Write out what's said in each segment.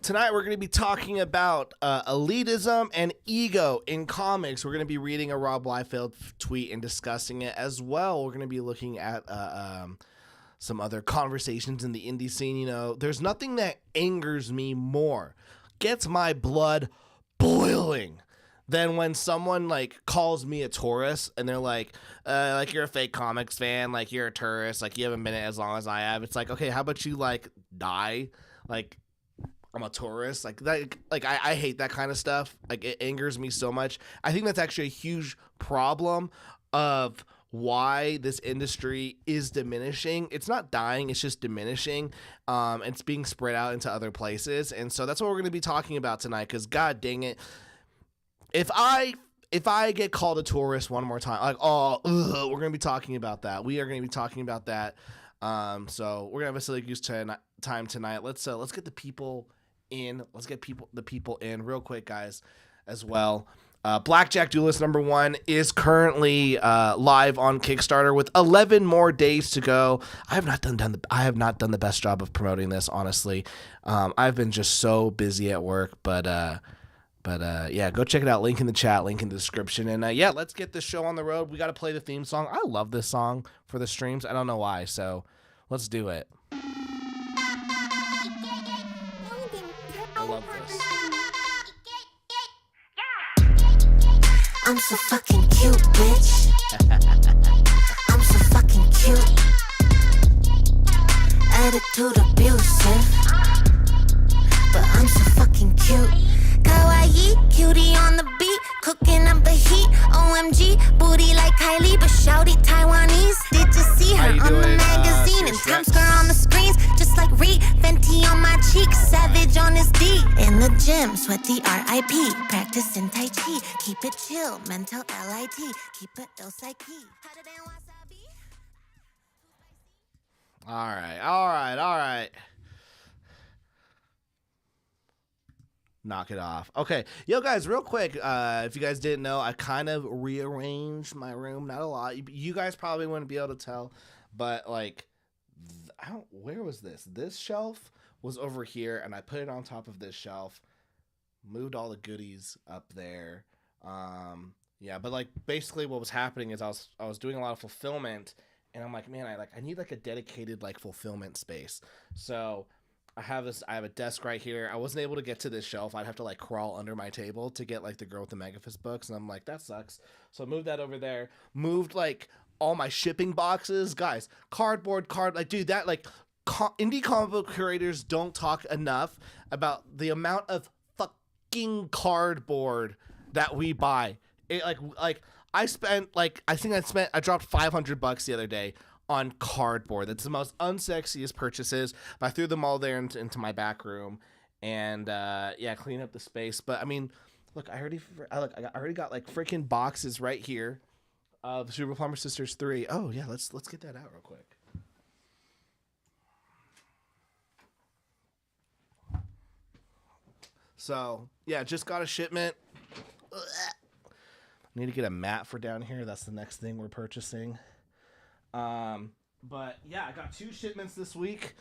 Tonight we're going to be talking about elitism and ego in comics. We're going to be reading a Rob Liefeld tweet and discussing it as well. We're going to be looking at some other conversations in the indie scene. You know, there's nothing that angers me more, gets my blood boiling, than when someone like calls me a tourist and they're like you're a fake comics fan, like you're a tourist, like you haven't been it as long as I have. It's like, okay, how about you like die? Like, I'm a tourist. Like that, like I hate that kind of stuff. Like it angers me so much. I think that's actually a huge problem of why this industry is diminishing. It's not dying, it's just diminishing. It's being spread out into other places. And so that's what we're going to be talking about tonight, because god dang it, if I get called a tourist one more time, like, we're going to be talking about that. We are going to be talking about that. So we're going to have a silly goose time tonight. Let's get the people in. Let's get the people in real quick, guys, as well. Blackjack Duelist #1 is currently live on Kickstarter with 11 more days to go. I have not done the best job of promoting this, honestly. I've been just so busy at work, but yeah, go check it out. Link in the chat, link in the description. And yeah, let's get this show on the road. We got to play the theme song. I love this song for the streams. I don't know why, so let's do it. I love this. I'm so fucking cute, bitch. I'm so fucking cute. Attitude abusive, but I'm so fucking cute. Kawaii, cutie on the beat, cooking up the heat. OMG, booty like Kylie, but shouty Taiwanese. Did you see her on the magazine and Times Square on the screens? Just like Reed, Fenty on my cheek, Savage on his D. In the gym, sweaty R.I.P. Practicing Tai Chi, keep it chill, mental L.I.T. Keep it ill psyche. Hotter than wasabi. All right. Knock it off. Okay. Yo, guys, real quick, if you guys didn't know, I kind of rearranged my room. Not a lot. You guys probably wouldn't be able to tell, but like, where was this? This shelf was over here, and I put it on top of this shelf, moved all the goodies up there. Yeah, but like basically what was happening is I was doing a lot of fulfillment, and I'm like, man, I need like a dedicated like fulfillment space. So I have a desk right here. I wasn't able to get to this shelf. I'd have to like crawl under my table to get like the Girl with the Megafist books. And I'm like, that sucks. So I moved that over there, moved like all my shipping boxes, guys, cardboard, like, dude, that like indie comic book curators don't talk enough about the amount of fucking cardboard that we buy. It like I spent like, I dropped $500 the other day on cardboard. That's the most unsexiest purchases, but I threw them all there into my back room, and yeah, clean up the space. But I mean, look, I already got like freaking boxes right here of Super Plumber Sisters 3. Oh yeah, let's get that out real quick. So yeah, just got a shipment. Need to get a mat for down here. That's the next thing we're purchasing. But yeah, I got 2 shipments this week.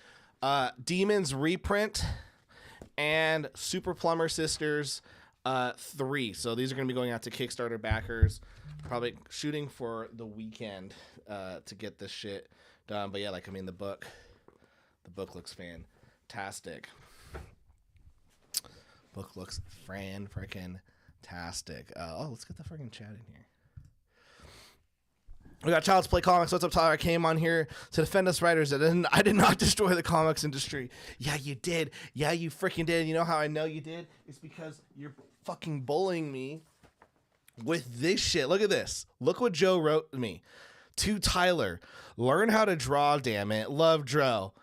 Demons reprint and Super Plumber Sisters 3. So these are going to be going out to Kickstarter backers. Probably shooting for the weekend to get this shit done. But yeah, like, I mean, the book looks fantastic. Book looks freaking tastic. Let's get the freaking chat in here. We got Child's Play Comics. What's up, Tyler? I came on here to defend us writers. I did not destroy the comics industry. Yeah, you did. Yeah, you freaking did. You know how I know you did? It's because you're fucking bullying me with this shit. Look at this. Look what Joe wrote me. To Tyler, learn how to draw, damn it. Love Dro.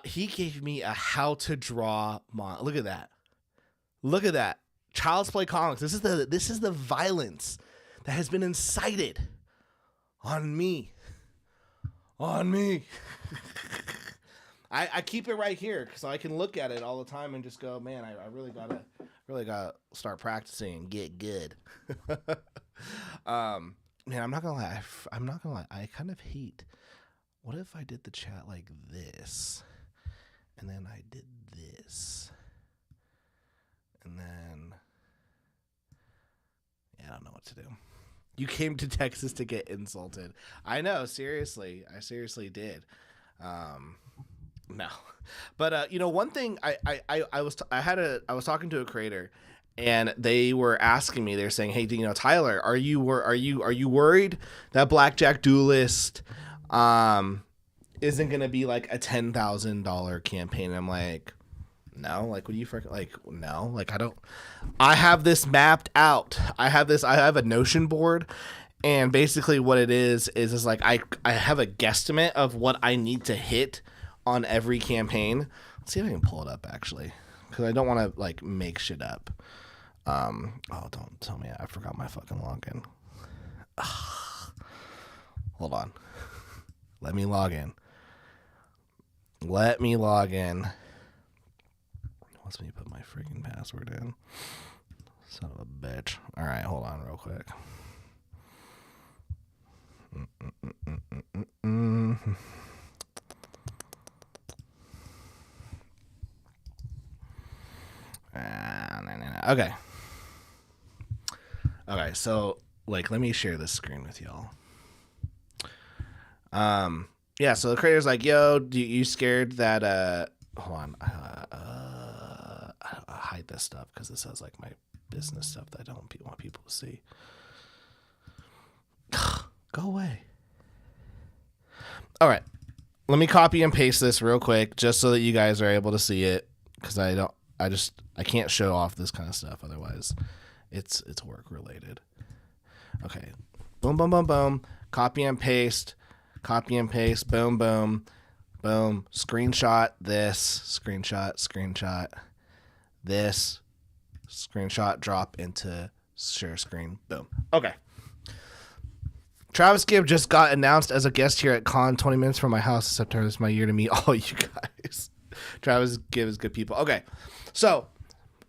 He gave me a how to draw Look at that. Look at that. Child's Play Comics. This is the violence that has been incited on me. I keep it right here so I can look at it all the time and just go, man, I really gotta start practicing and get good. Man, I'm not gonna lie. I kind of hate. What if I did the chat like this, and then I did this? what to do. You came to Texas to get insulted. I know, seriously. I seriously did. No. But one thing I was talking to a creator, and they were asking me, they're saying, "Hey, Tyler, are you worried that Blackjack Duelist isn't going to be like a $10,000 campaign?" And I'm like, no, like, what do you like? No, like, I have this mapped out. I have a Notion board, and basically what it is like, I have a guesstimate of what I need to hit on every campaign. Let's see if I can pull it up actually, because I don't want to like make shit up. Don't tell me I forgot my fucking login. Hold on. Let me log in. Wants me to put my freaking password in. Son of a bitch. All right, hold on real quick. Okay. Okay, so like, let me share this screen with y'all. Yeah, so the creator's like, "Yo, you scared that hold on, I hide this stuff because this has like my business stuff that I don't want people to see." Go away. All right, let me copy and paste this real quick just so that you guys are able to see it, because I can't show off this kind of stuff, otherwise it's work related. Okay, boom, boom, boom, boom, copy and paste, boom, boom, boom, screenshot this, screenshot this, screenshot, drop into share screen, boom. Okay. Travis Gibb just got announced as a guest here at Con 20 minutes from my house. September is my year to meet all you guys. Travis Gibb is good people. Okay, so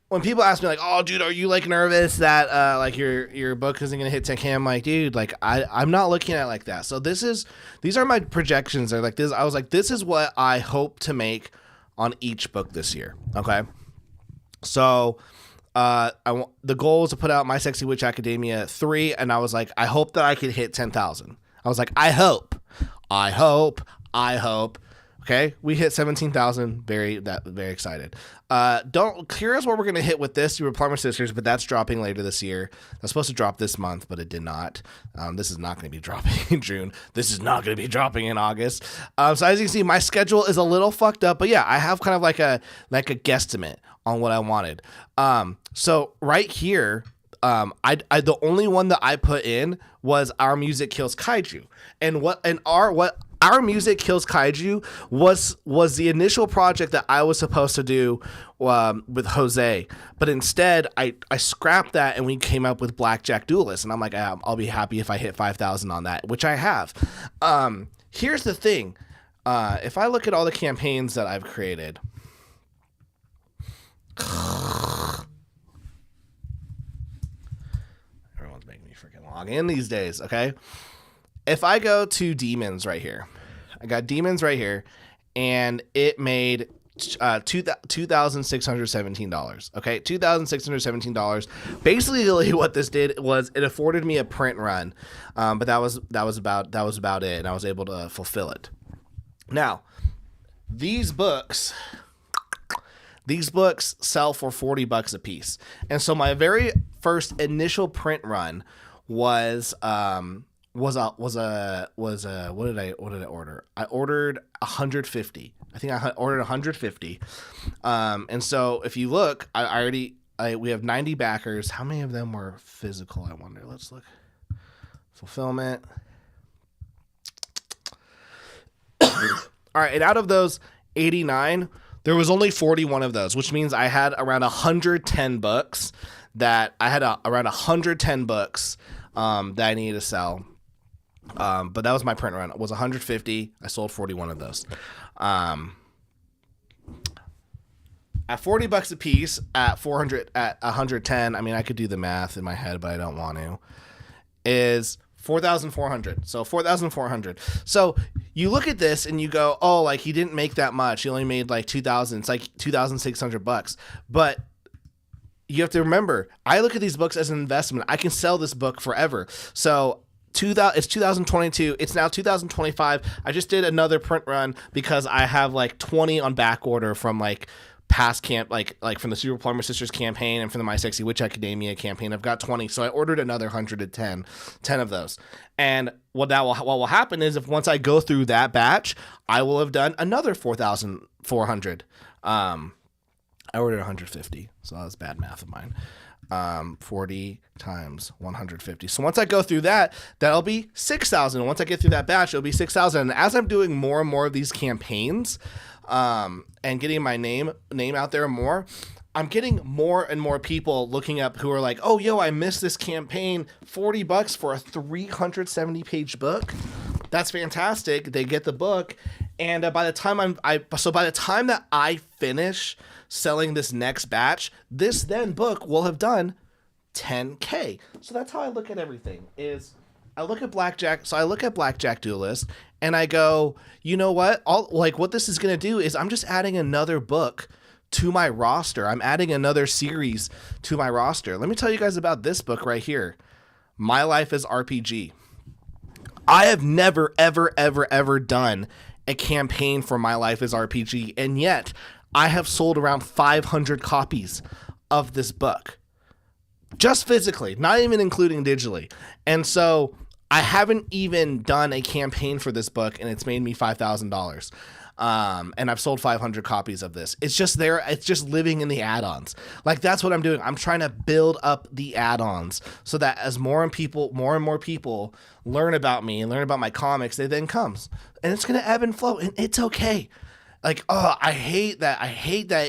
when people ask me like, "Oh, dude, are you like nervous that like your book isn't gonna hit 10K?" I'm like, dude, like I'm not looking at it like that. So these are my projections. They're like this. I was like, this is what I hope to make on each book this year. Okay, so the goal is to put out My Sexy Witch Academia 3, and I was like, I hope that I could hit 10,000. I was like, I hope. Okay, we hit 17,000. Very excited. Curious what we're gonna hit with this. You were Plumber Sisters, but that's dropping later this year. That's supposed to drop this month, but it did not. This is not gonna be dropping in June. This is not gonna be dropping in August. So as you can see, my schedule is a little fucked up, but yeah, I have kind of like a guesstimate on what I wanted. So right here, the only one that I put in was Our Music Kills Kaiju, and what Our Music Kills Kaiju was the initial project that I was supposed to do with Jose, but instead I scrapped that and we came up with Blackjack Duelist, and I'm like, I'll be happy if I hit 5,000 on that, which I have. Here's the thing, if I look at all the campaigns that I've created, everyone's making me freaking log in these days. Okay, if I go to Demons right here, I got Demons right here, and it made $2,617. Okay, $2,617. Basically, what this did was it afforded me a print run, but that was about it, and I was able to fulfill it. Now, these books sell for $40 a piece, and so my very first initial print run was what did I order? I ordered 150. I think I ordered 150. And so if you look, we have 90 backers. How many of them were physical? I wonder. Let's look. Fulfillment. All right, and out of those 89, there was only 41 of those, which means I had around 110 books that I needed to sell. But that was my print run. It was 150. I sold 41 of those. At $40 a piece, at 110. I mean, I could do the math in my head, but I don't want to. Is 4,400. So 4,400. So you look at this and you go, oh, like he didn't make that much. He only made like 2,000. It's like $2,600. But you have to remember, I look at these books as an investment. I can sell this book forever. So it's 2022. It's now 2025. I just did another print run because I have like 20 on back order from like past camp, like from the Super Plumber Sisters campaign and from the My Sexy Witch Academia campaign. I've got 20. So I ordered another 110 of those. And what will happen is if once I go through that batch, I will have done another 4,400. I ordered 150, so that was bad math of mine. 40 times 150. So once I go through that, that'll be 6,000. Once I get through that batch, it'll be 6,000. And as I'm doing more and more of these campaigns, and getting my name out there more, I'm getting more and more people looking up who are like, oh, yo, I missed this campaign. $40 for a 370-page book. That's fantastic. They get the book. And by the time by the time that I finish selling this next batch, this then book will have done 10K. So that's how I look at everything. Is I look at Blackjack. So I look at Blackjack Duelist and I go, you know what? What this is going to do is I'm just adding another book to my roster. I'm adding another series to my roster. Let me tell you guys about this book right here. My Life as RPG. I have never, ever, ever, ever done a campaign for My Life as RPG, and yet I have sold around 500 copies of this book. Just physically, not even including digitally. And so I haven't even done a campaign for this book, and it's made me $5,000. And I've sold 500 copies of this. It's just there. It's just living in the add-ons. Like, that's what I'm doing. I'm trying to build up the add-ons so that as more and more people learn about me and learn about my comics, they then comes, and it's going to ebb and flow, and it's okay. Like, oh, I hate that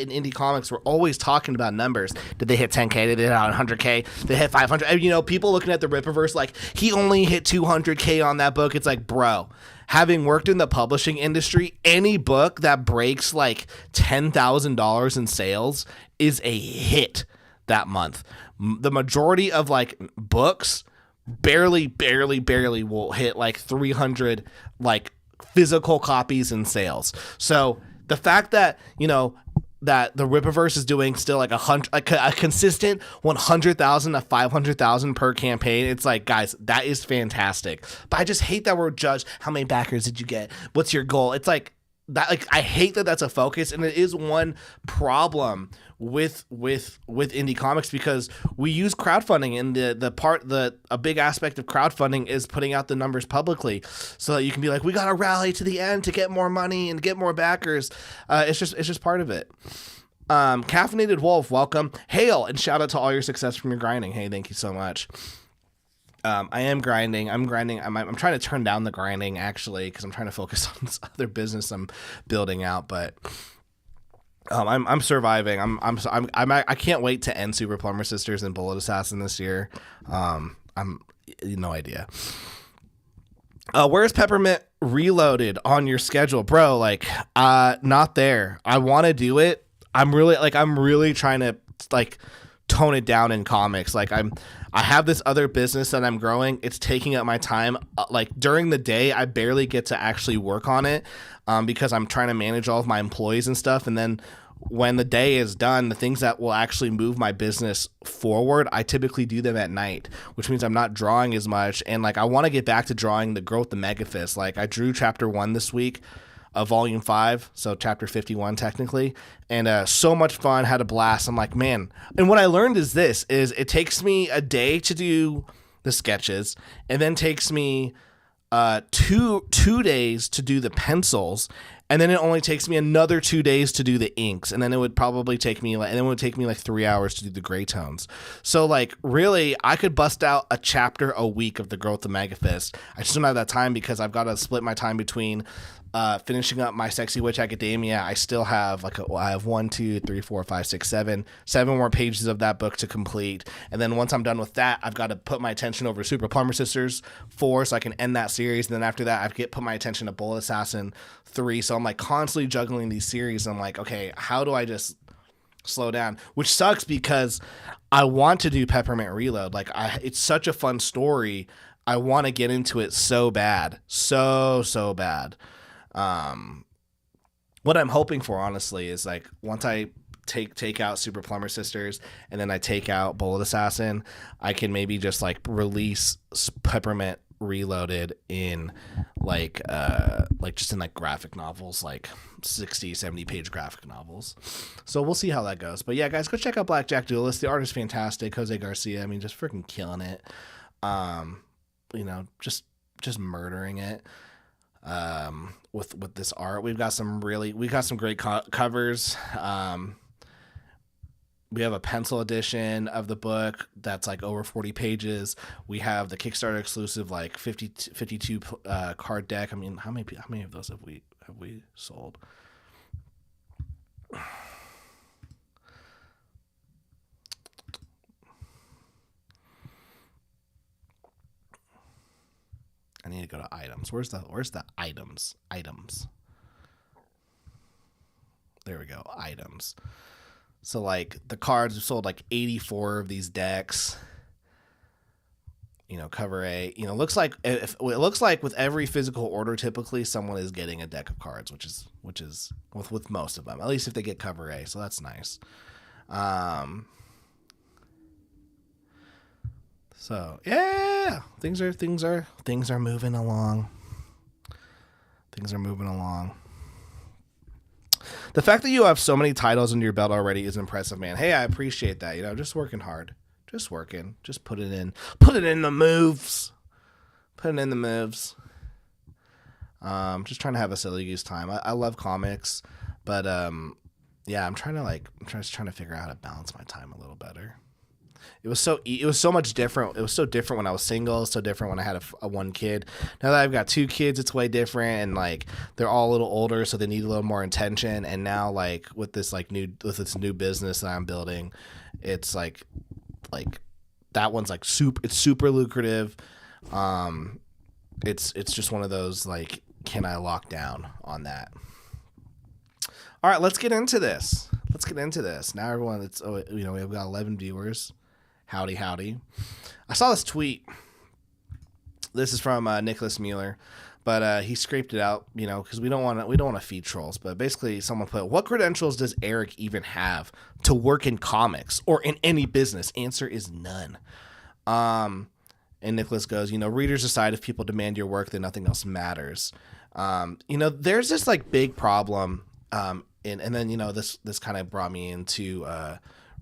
in indie comics we're always talking about numbers. Did they hit 10K? Did they hit 100K? They hit 500. And, you know, people looking at the Rippaverse like, he only hit 200K on that book. It's like, bro, having worked in the publishing industry, any book that breaks like $10,000 in sales is a hit that month. The majority of like books barely will hit like 300 like physical copies in sales. So the fact that, you know, that the Rippaverse is doing still like a consistent 100,000 to 500,000 per campaign, it's like, guys, that is fantastic. But I just hate that we're judged. How many backers did you get? What's your goal? It's like that. Like, I hate that that's a focus, and it is one problem with indie comics because we use crowdfunding, and a big aspect of crowdfunding is putting out the numbers publicly so that you can be like, we got to rally to the end to get more money and get more backers. It's just part of it. Caffeinated Wolf, welcome. Hail, and shout out to all your success from your grinding. Hey, thank you so much. I am grinding. I'm grinding. I'm trying to turn down the grinding actually because I'm trying to focus on this other business I'm building out. But I'm surviving. I can't wait to end Super Plumber Sisters and Bullet Assassin this year. I'm no idea. Where's Peppermint Reloaded on your schedule, bro? Like, not there. I want to do it. I'm really trying to like tone it down in comics. Like, I have this other business that I'm growing. It's taking up my time. Like, during the day, I barely get to actually work on it because I'm trying to manage all of my employees and stuff. And then when the day is done, the things that will actually move my business forward, I typically do them at night, which means I'm not drawing as much. And like, I want to get back to drawing the Growth the Megafist. Like, I drew chapter 1 this week of volume 5, so chapter 51 technically, and so much fun, had a blast. I'm like, man. And what I learned is it takes me a day to do the sketches, and then takes me 2 days to do the pencils, and then it only takes me another 2 days to do the inks, and then it would probably take me like 3 hours to do the gray tones. So like, really, I could bust out a chapter a week of the Growth the Megafist. I just don't have that time because I've got to split my time between finishing up My Sexy Witch Academia. I still have I have 1, 2, 3, 4, 5, 6, 7 more pages of that book to complete. And then once I'm done with that, I've got to put my attention over Super Plumber Sisters 4 so I can end that series. And then after that, put my attention to Bullet Assassin 3. So I'm like constantly juggling these series. And I'm like, okay, how do I just slow down? Which sucks because I want to do Peppermint Reload. Like, it's such a fun story. I want to get into it so bad. So bad. What I'm hoping for, honestly, is like once I take out Super Plumber Sisters, and then I take out Bullet Assassin, I can maybe just like release Peppermint Reloaded in like just in like graphic novels, like 60-70 page graphic novels. So we'll see how that goes. But yeah, guys, go check out Blackjack Duelist. The art is fantastic. Jose Garcia, I mean, just freaking killing it. Just murdering it. With this art, we got some great covers. We have a pencil edition of the book that's like over 40 pages. We have the Kickstarter exclusive like 52 card deck. I mean, how many of those have we sold? I need to go to items. Where's the items? Items. There we go. Items. So like the cards, we sold like 84 of these decks. Cover A. It looks like with every physical order, typically someone is getting a deck of cards, which is with most of them, at least if they get cover A. So that's nice. So yeah, things are moving along. Things are moving along. The fact that you have so many titles under your belt already is impressive, man. Hey, I appreciate that. Just working hard, just working, just put it in the moves, just trying to have a silly goose time. I love comics, but yeah, I'm trying to figure out how to balance my time a little better. It was so much different. It was so different when I was single. It was so different when I had a one kid. Now that I've got two kids, it's way different, and like they're all a little older, so they need a little more attention. And now, like with this new business that I'm building, it's like that one's like super lucrative. It's just one of those like, can I lock down on that? All right, let's get into this. Now everyone, we've got 11 viewers. Howdy. I saw this tweet. This is from Nicholas Mueller, but he scraped it out, because we don't want to feed trolls. But basically, someone put, "What credentials does Eric even have to work in comics or in any business?" Answer is none. And Nicholas goes, "Readers decide if people demand your work, then nothing else matters." There's this like big problem, and then this kind of brought me into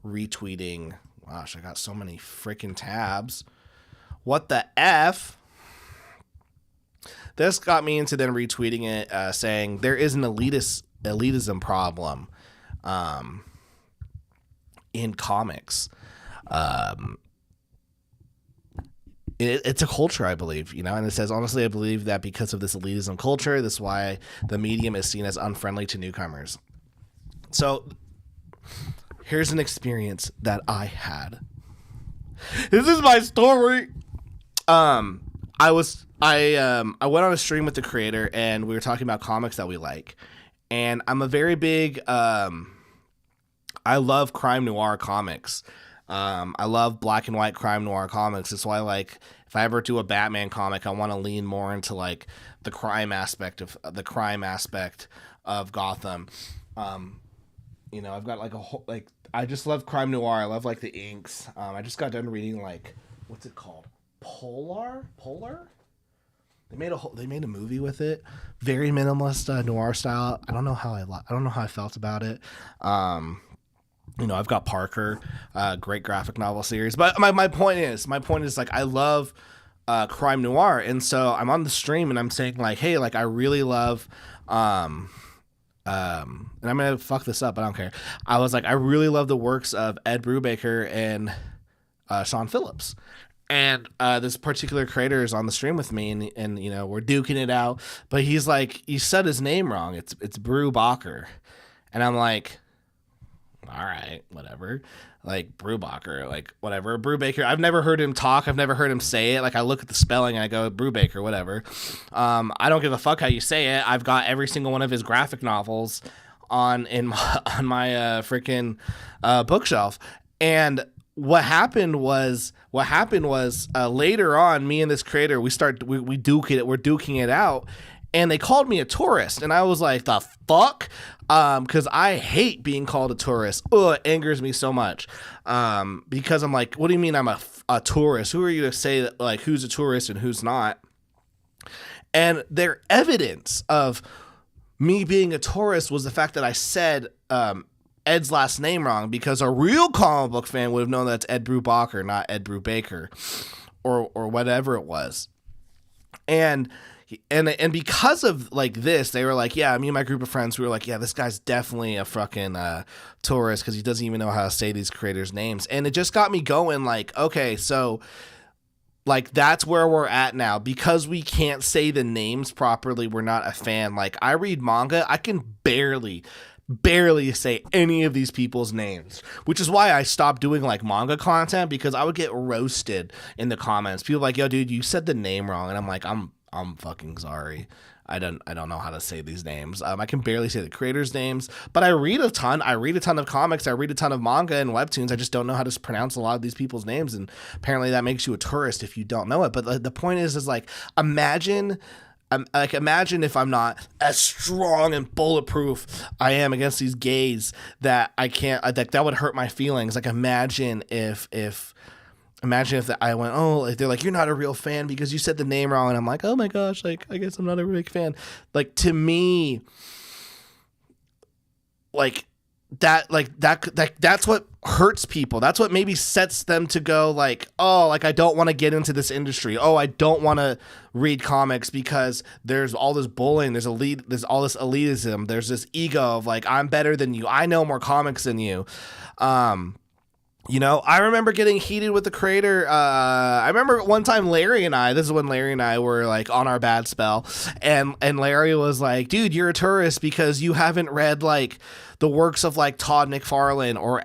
retweeting. Gosh, I got so many freaking tabs. What the F? This got me into then retweeting it, saying there is an elitism problem in comics. It's a culture, I believe, and it says, "Honestly, I believe that because of this elitism culture, this is why the medium is seen as unfriendly to newcomers." So here's an experience that I had. This is my story. I went on a stream with the creator, and we were talking about comics that we like. And I'm a very big, I love crime noir comics. I love black and white crime noir comics. That's why, like, if I ever do a Batman comic, I want to lean more into like the crime aspect of Gotham. I've got like a whole, like, I just love crime noir. I love like the inks. I just got done reading like, what's it called? Polar? They made a movie with it. Very minimalist noir style. I don't know how I felt about it. I've got Parker, great graphic novel series. But my point is like, I love crime noir, and so I'm on the stream and I'm saying like, hey, like I really love and I'm gonna fuck this up, but I don't care. I was like, I really love the works of Ed Brubaker and Sean Phillips, and this particular creator is on the stream with me, and we're duking it out. But he's like, you said his name wrong. It's Brubaker, and I'm like, all right, whatever. Like Brubaker, like whatever. Brubaker. I've never heard him talk. I've never heard him say it. Like I look at the spelling and I go Brubaker, whatever. I don't give a fuck how you say it. I've got every single one of his graphic novels on my freaking bookshelf. And what happened was later on, me and this creator, we're duking it out, and they called me a tourist, and I was like, the fuck? Because I hate being called a tourist. It angers me so much. Because I'm like, what do you mean I'm a tourist? Who are you to say that, like, who's a tourist and who's not? And their evidence of me being a tourist was the fact that I said Ed's last name wrong, because a real comic book fan would have known that's Ed Brubaker, not Ed Brubaker, or whatever it was. And because of like this, they were like, yeah, me and my group of friends, we were like, yeah, this guy's definitely a fucking tourist because he doesn't even know how to say these creators' names. And it just got me going, like, okay, so like that's where we're at now. Because we can't say the names properly, we're not a fan. Like, I read manga, I can barely say any of these people's names, which is why I stopped doing like manga content, because I would get roasted in the comments. People like, yo, dude, you said the name wrong. And I'm like, I'm fucking sorry. I don't know how to say these names. I can barely say the creators' names, but I read a ton. I read a ton of comics. I read a ton of manga and webtoons. I just don't know how to pronounce a lot of these people's names. And apparently that makes you a tourist if you don't know it. But the point is like, imagine if I'm not as strong and bulletproof I am against these gays that I can't, that would hurt my feelings. Like, imagine if I went, oh, like, they're like, you're not a real fan because you said the name wrong. And I'm like, oh my gosh, like, I guess I'm not a big fan. Like, to me, that's what hurts people. That's what maybe sets them to go like, oh, like, I don't want to get into this industry. Oh, I don't want to read comics because there's all this bullying. There's all this elitism. There's this ego of like, I'm better than you. I know more comics than you. You know, I remember getting heated with the creator. I remember one time this is when Larry and I were like on our bad spell, and Larry was like, dude, you're a tourist because you haven't read like the works of like Todd McFarlane or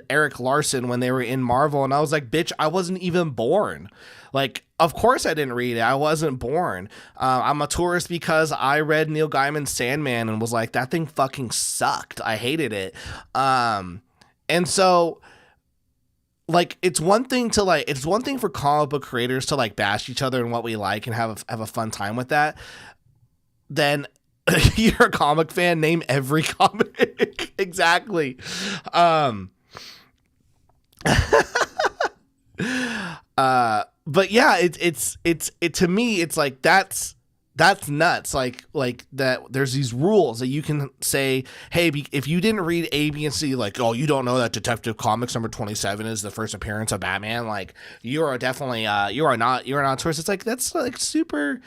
Eric Larson when they were in Marvel. And I was like, bitch, I wasn't even born. Like, of course I didn't read it. I wasn't born. I'm a tourist because I read Neil Gaiman's Sandman and was like, that thing fucking sucked. I hated it. And so, like, it's one thing for comic book creators to like bash each other and what we like and have a fun time with that. Then you're a comic fan, name every comic. Exactly. But yeah, it's to me, it's like, that's nuts. Like that there's these rules that you can say, hey, if you didn't read A, B, and C, like, oh, you don't know that Detective Comics number 27 is the first appearance of Batman. Like, you are definitely, you're not a tourist. It's like, that's like super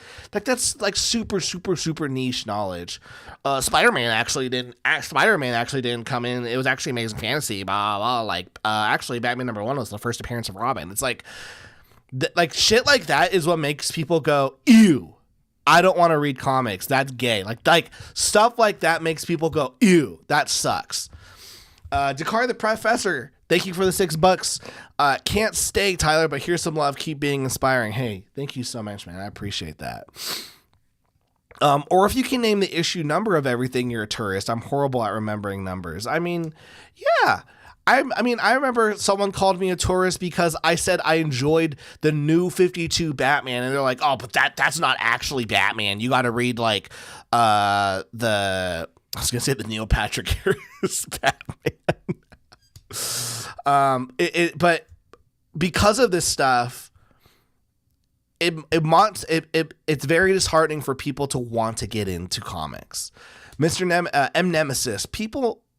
niche knowledge. Spider-Man actually didn't come in. It was actually Amazing Fantasy, blah, blah, like, actually Batman number 1 was the first appearance of Robin. It's like, like shit like that is what makes people go, ew. I don't want to read comics. That's gay. Like stuff like that makes people go, ew, that sucks. Dakar the Professor, thank you for the $6. Can't stay, Tyler, but here's some love. Keep being inspiring. Hey, thank you so much, man. I appreciate that. Or if you can name the issue number of everything, you're a tourist. I'm horrible at remembering numbers. I mean, yeah. I remember someone called me a tourist because I said I enjoyed the new 52 Batman, and they're like, oh, but that's not actually Batman. You got to read like I was gonna say the Neil Patrick Harris Batman. But because of this stuff, it's very disheartening for people to want to get into comics. Mr. M Nemesis,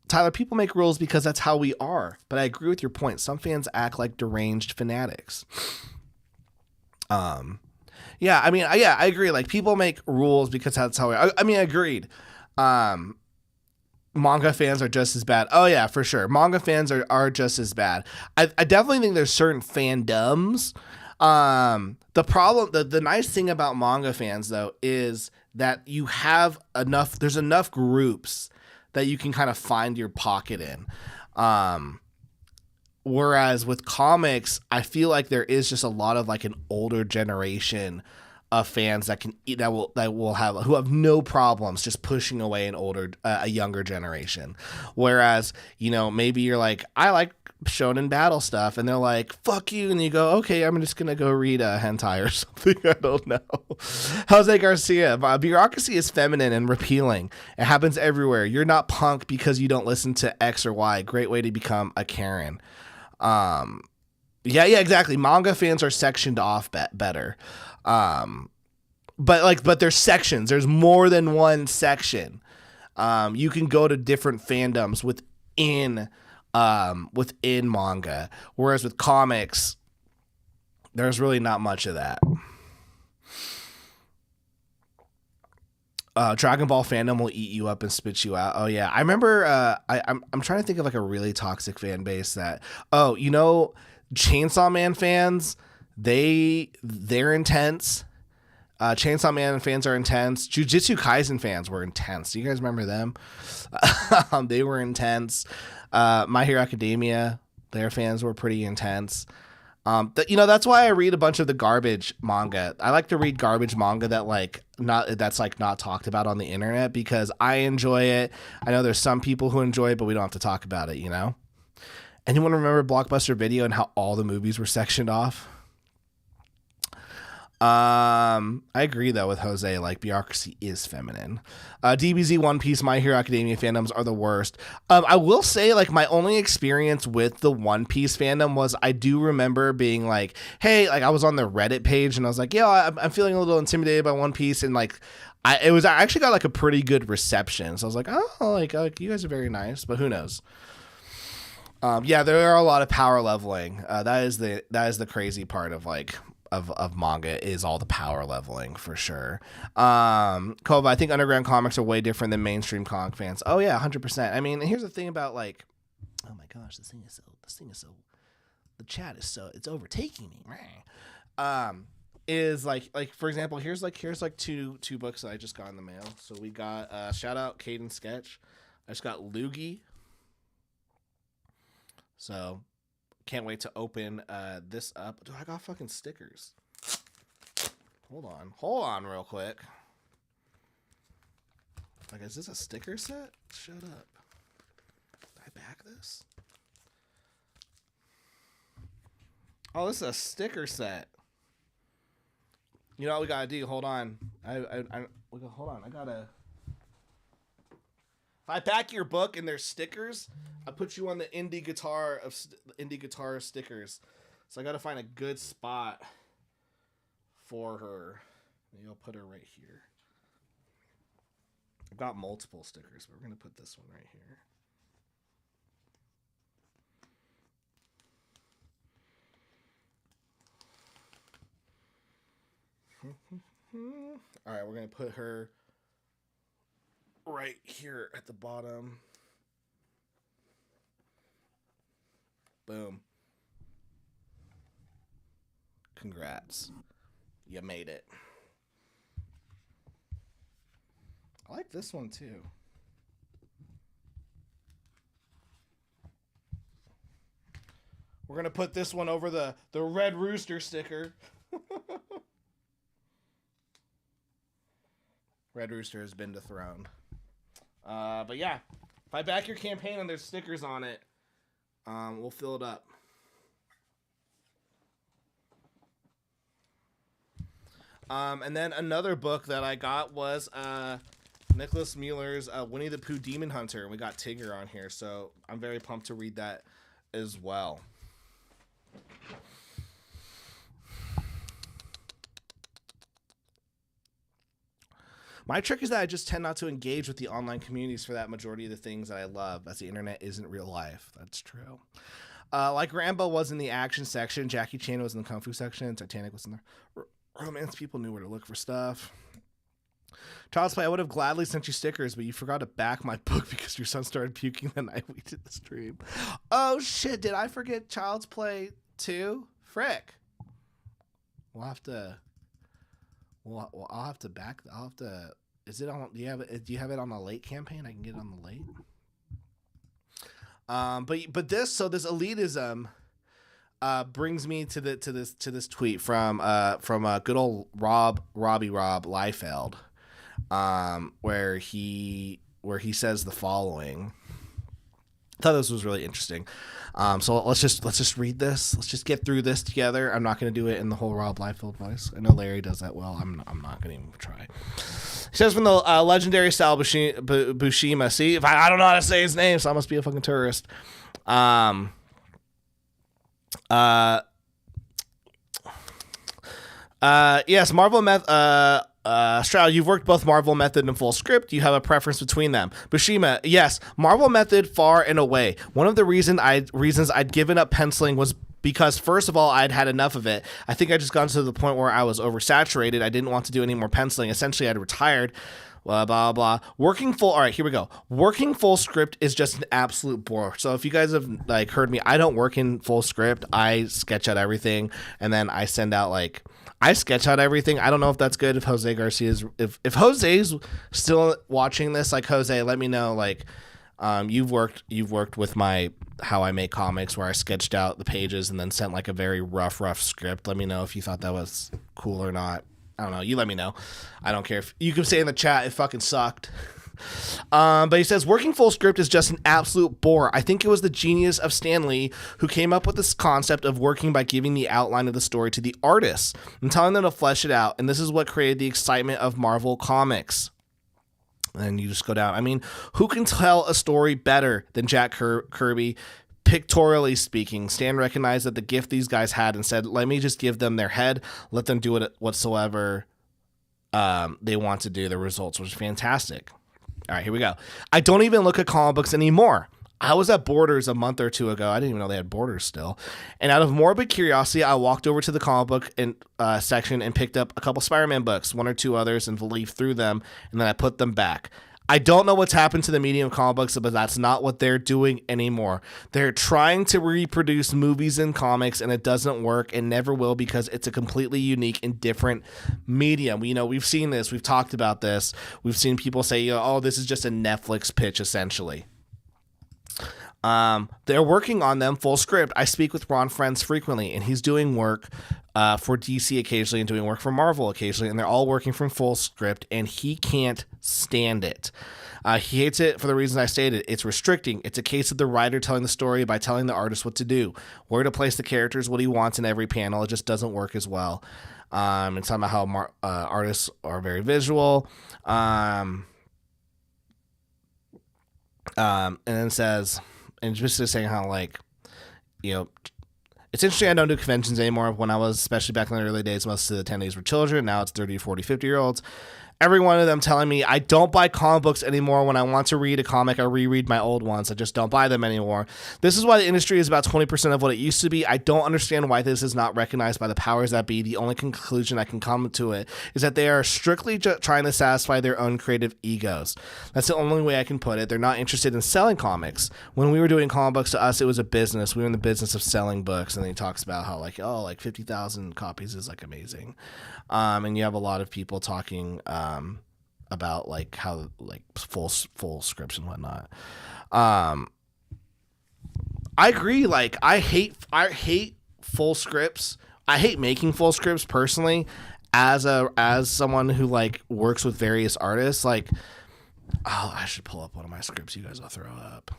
Tyler, people make rules because that's how we are. But I agree with your point. Some fans act like deranged fanatics. Yeah, I mean, I agree. Like, people make rules because that's how we are. I mean, agreed. Manga fans are just as bad. Oh yeah, for sure. Manga fans are just as bad. I definitely think there's certain fandoms. The problem, the nice thing about manga fans though, is that you have there's enough groups that you can kind of find your pocket in. Whereas with comics, I feel like there is just a lot of like an older generation of fans that who have no problems just pushing away a younger generation. Whereas, you know, maybe you're like, I like shonen battle stuff, and they're like, fuck you, and you go, okay, I'm just gonna go read a hentai or something. I don't know. Jose Garcia, bureaucracy is feminine and repealing. It happens everywhere. You're not punk because you don't listen to X or Y. Great way to become a Karen. Yeah, exactly. Manga fans are sectioned off better. But there's sections. There's more than one section. You can go to different fandoms within manga, whereas with comics, there's really not much of that. Dragon Ball fandom will eat you up and spit you out. Oh yeah, I remember. I'm trying to think of like a really toxic fan base that. Oh, you know, Chainsaw Man fans. They're intense. Chainsaw Man fans are intense. Jujutsu Kaisen fans were intense. Do you guys remember them? They were intense. My Hero Academia, their fans were pretty intense. That's why I read a bunch of the garbage manga. I like to read garbage manga that's not talked about on the internet because I enjoy it. I know there's some people who enjoy it, but we don't have to talk about it, you know? Anyone remember Blockbuster Video and how all the movies were sectioned off? I agree though with Jose, like bureaucracy is feminine. DBZ, One Piece, My Hero Academia fandoms are the worst. I will say like my only experience with the One Piece fandom was I do remember being like, hey, like I was on the Reddit page and I was like, yeah, I'm feeling a little intimidated by One Piece, and like I actually got like a pretty good reception. So I was like, oh, like you guys are very nice, but who knows? Yeah, there are a lot of power leveling. That is the crazy part of like of manga is all the power leveling for sure. Kova, I think underground comics are way different than mainstream comic fans. Oh yeah, 100%. I mean, here's the thing about like, oh my gosh, this thing is so, the chat is so, it's overtaking me. Is like for example, here's two books that I just got in the mail. So we got shout out Caden Sketch. I just got Loogie. So can't wait to open this up. Dude, I got fucking stickers. Hold on real quick. Like, is this a sticker set? Shut up. Did I back this? Oh, this is a sticker set. You know what we gotta do? Hold on. Hold on. I gotta. If I back your book and there's stickers, I put you on the indie guitar stickers. So I got to find a good spot for her. Maybe I'll put her right here. I've got multiple stickers, but we're going to put this one right here. All right, we're going to put her right here at the bottom. Boom. Congrats. You made it. I like this one too. We're going to put this one over the Red Rooster sticker. Red Rooster has been dethroned. But yeah, if I back your campaign and there's stickers on it, we'll fill it up. And then another book that I got was Nicholas Mueller's Winnie the Pooh Demon Hunter, and we got Tigger on here, so I'm very pumped to read that as well. My trick is that I just tend not to engage with the online communities for that majority of the things that I love, as the internet isn't real life. That's true. Like Rambo was in the action section, Jackie Chan was in the kung fu section, Titanic was in the romance. People knew where to look for stuff. Child's Play, I would have gladly sent you stickers, but you forgot to back my book because your son started puking the night we did the stream. Oh shit, did I forget Child's Play too? Frick. I'll have to back. Is it on? Do you have it on a late campaign? I can get it on the late. But this Elitism. brings me to this tweet from good old Robbie Liefeld, where he says the following. I thought this was really interesting. So let's just read this. Let's just get through this together. I'm not going to do it in the whole Rob Liefeld voice. I know Larry does that well. I'm not going to even try. He says from the legendary Sal Buscema. See, if I don't know how to say his name, so I must be a fucking tourist. Yes, Marvel Stroud, you've worked both Marvel Method and full script. You have a preference between them. Bushima, yes, Marvel Method far and away. One of the reasons I'd given up penciling was because, first of all, I'd had enough of it. I think I just gotten to the point where I was oversaturated. I didn't want to do any more penciling. Essentially, I'd retired. Blah, blah, blah. All right, here we go. Working full script is just an absolute bore. So if you guys have like heard me, I don't work in full script. I sketch out everything, and then I send out I sketch out everything. I don't know if that's good. If Jose Garcia's, if Jose's still watching this, like, Jose, let me know. Like, you've worked with my How I Make Comics, where I sketched out the pages and then sent like a very rough script. Let me know if you thought that was cool or not. I don't know. You let me know. I don't care if you can say in the chat it fucking sucked. But he says working full script is just an absolute bore. I think it was the genius of Stan Lee who came up with this concept of working by giving the outline of the story to the artists and telling them to flesh it out. And this is what created the excitement of Marvel Comics. And you just go down. I mean, who can tell a story better than Jack Kirby? Pictorially speaking, Stan recognized that the gift these guys had and said, let me just give them their head, let them do it whatsoever they want to do. The results was fantastic. All right, here we go. I don't even look at comic books anymore. I was at Borders a month or two ago. I didn't even know they had Borders still. And out of morbid curiosity, I walked over to the comic book section and picked up a couple Spider-Man books, one or two others, and leafed through them, and then I put them back. I don't know what's happened to the medium of comic books, but that's not what they're doing anymore. They're trying to reproduce movies and comics, and it doesn't work and never will because it's a completely unique and different medium. We've seen this. We've talked about this. We've seen people say, oh, this is just a Netflix pitch, essentially. They're working on them full script. I speak with Ron Friends frequently, and he's doing work for DC occasionally and doing work for Marvel occasionally, and they're all working from full script, and he can't stand it. He hates it for the reasons I stated. It's restricting. It's a case of the writer telling the story by telling the artist what to do, where to place the characters, what he wants in every panel. It just doesn't work as well. It's talking about how artists are very visual. And then says... And just saying how, it's interesting I don't do conventions anymore. When I was, especially back in the early days, most of the attendees were children. Now it's 30, 40, 50-year-olds. Every one of them telling me I don't buy comic books anymore. When I want to read a comic, I reread my old ones. I just don't buy them anymore. This is why the industry is about 20% of what it used to be. I don't understand why this is not recognized by the powers that be. The only conclusion I can come to it is that they are strictly trying to satisfy their own creative egos. That's the only way I can put it. They're not interested in selling comics. When we were doing comic books, to us, it was a business. We were in the business of selling books. And then he talks about how 50,000 copies is amazing. And you have a lot of people talking about how full scripts and whatnot. I agree. I hate full scripts. I hate making full scripts personally. As someone who works with various artists, I should pull up one of my scripts. You guys will throw up.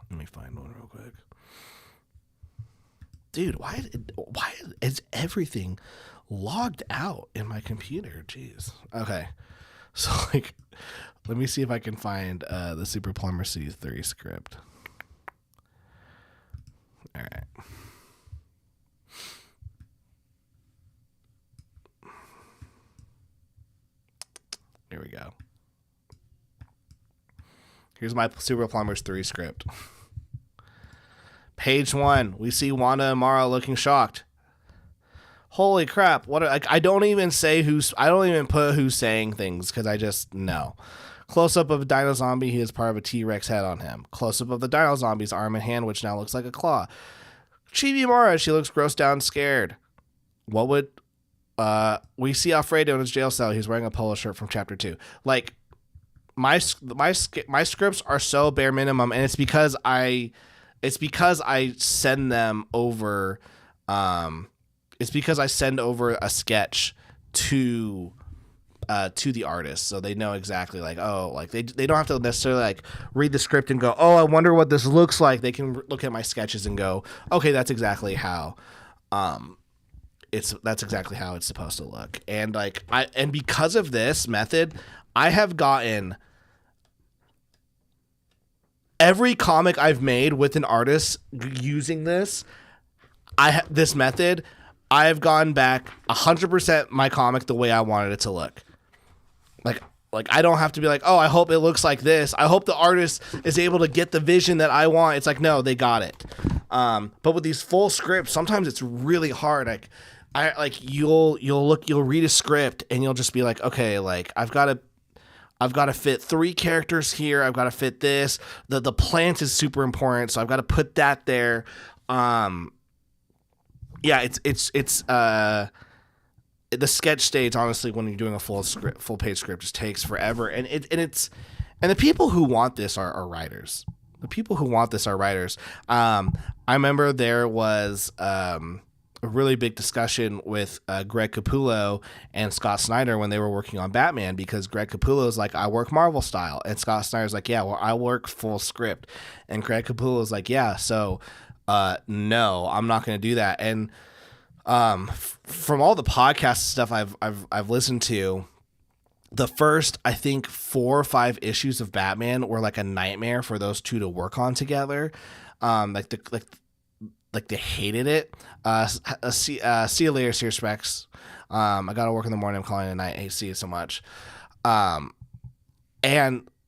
Let me find one real quick. Dude, why is everything logged out in my computer? Jeez. Okay. So let me see if I can find the Super Plumber C3 script. All right. Here we go. Here's my Super Plumbers 3 script. Page 1, we see Wanda and Mara looking shocked. Holy crap! I don't even put who's saying things because I just know. Close up of a Dino Zombie, he has part of a T-Rex head on him. Close up of the Dino Zombie's arm and hand, which now looks like a claw. Chibi Mara, she looks grossed out and scared. What would we see Alfredo in his jail cell? He's wearing a polo shirt from chapter 2. My scripts are so bare minimum, and it's because I it's because I send them over. It's because I send over a sketch to the artist, so they know exactly like, oh, like they don't have to necessarily like read the script and go, oh, I wonder what this looks like. They can look at my sketches and go, okay, that's exactly how that's exactly how it's supposed to look. And like and because of this method, I have gotten every comic I've made with an artist using this. This method, I have gone back 100% my comic the way I wanted it to look. Like I don't have to be like, oh, I hope it looks like this. I hope the artist is able to get the vision that I want. It's like, no, they got it. But with these full scripts, sometimes it's really hard. You'll read a script and you'll just be like, okay, like I've got to fit 3 characters here. I've got to fit this. The plant is super important, so I've got to put that there. Yeah, it's the sketch stage, honestly, when you're doing a full page script, just takes forever. And the people who want this are writers. The people who want this are writers. I remember there was a really big discussion with Greg Capullo and Scott Snyder when they were working on Batman, because Greg Capullo is like, I work Marvel style, and Scott Snyder's like, yeah, well, I work full script, and Greg Capullo is like, yeah, so no, I'm not going to do that. And from all the podcast stuff I've listened to, the first, I think, 4 or 5 issues of Batman were like a nightmare for those two to work on together. Like they hated it. See you later, Sears Specs. I gotta work in the morning. I'm calling it a night. I see it so much. And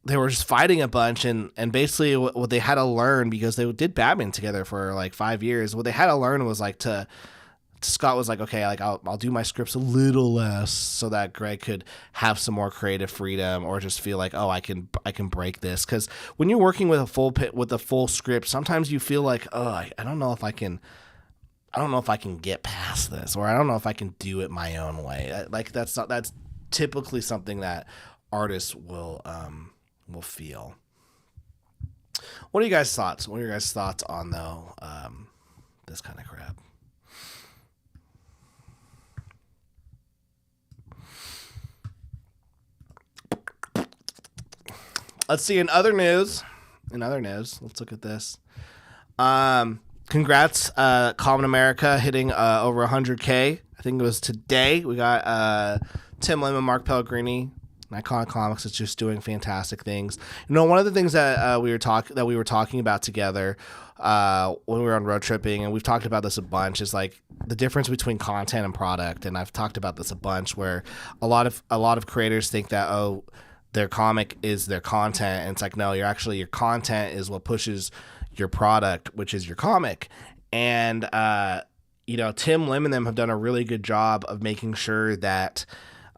they were just fighting a bunch, and basically what they had to learn, because they did Batman together for like 5 years, what they had to learn was like Scott was like, okay, like I'll do my scripts a little less so that Greg could have some more creative freedom, or just feel like, oh, I can break this. Because when you're working with a full script, sometimes you feel like, oh, I don't know if I can get past this, or I don't know if I can do it my own way. Like that's typically something that artists will feel. What are you guys' thoughts? What are your guys' thoughts on this kind of crap? Let's see. In other news, let's look at this. Congrats, Common America hitting over 100K. I think it was today. We got Tim Lemon, Mark Pellegrini, Iconic Comics is just doing fantastic things. You know, one of the things that we were talking about together when we were on road tripping, and we've talked about this a bunch, is like the difference between content and product. And I've talked about this a bunch, where a lot of creators think that, oh, their comic is their content, and it's like, no, your content is what pushes your product, which is your comic. And Tim Lim and them have done a really good job of making sure that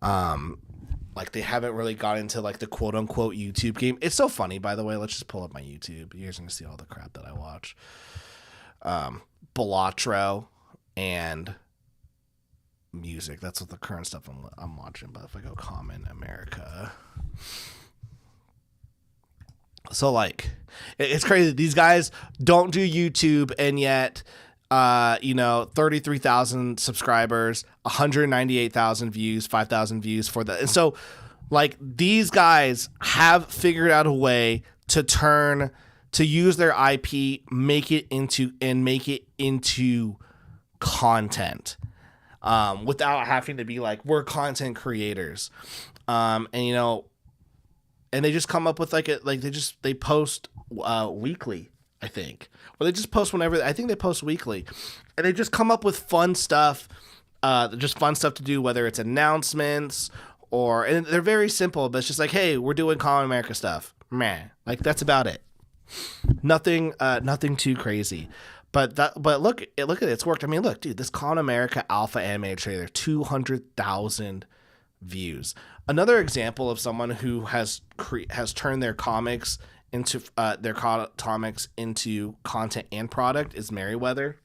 like they haven't really got into like the quote unquote YouTube game. It's so funny, by the way. Let's just pull up my YouTube. You guys are gonna see all the crap that I watch. Balatro and music. That's what the current stuff I'm watching. But if I go Common America, so like it's crazy. These guys don't do YouTube, and yet 33,000 subscribers, 198,000 views, 5,000 views for that. And so like these guys have figured out a way to use their IP, make it into content, without having to be like, we're content creators. And they just come up with they post weekly, I think. Or they just post whenever. I think they post weekly. And they just come up with fun stuff, just fun stuff to do, whether it's announcements and they're very simple, but it's just like, hey, we're doing Common America stuff. Man, like that's about it. Nothing too crazy. But look at it, it's worked. I mean, look, dude, this Common America Alpha animated trailer, 200,000 views. Another example of someone who has turned their comics into into content and product is Merriweather.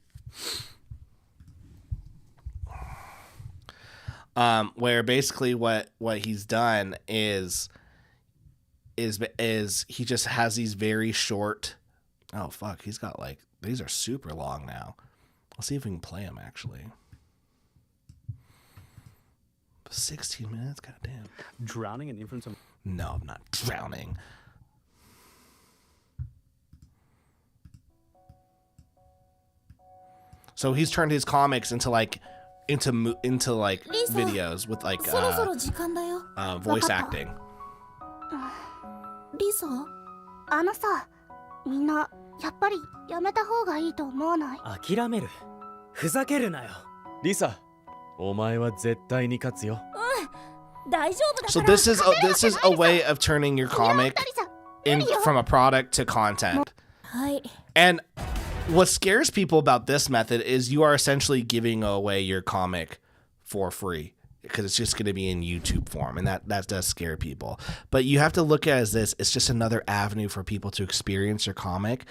Where basically what he's done is he just has these very short Oh, fuck. He's got like, these are super long now. Let's see if we can play them actually. 16 minutes? Goddamn. Drowning in influence of... No, I'm not drowning. So he's turned his comics into like videos with like そろそろ時間だよ。 voice acting. リサ、あのさ、みんなやっぱりやめた方がいいと思わない？諦める。ふざけるなよ。リサ、お前は絶対に勝つよ。大丈夫だから。 So this is a way of turning your comic from a product to content. はい。 And what scares people about this method is you are essentially giving away your comic for free because it's just going to be in YouTube form, and that does scare people. But you have to look at it as this: it's just another avenue for people to experience your comic.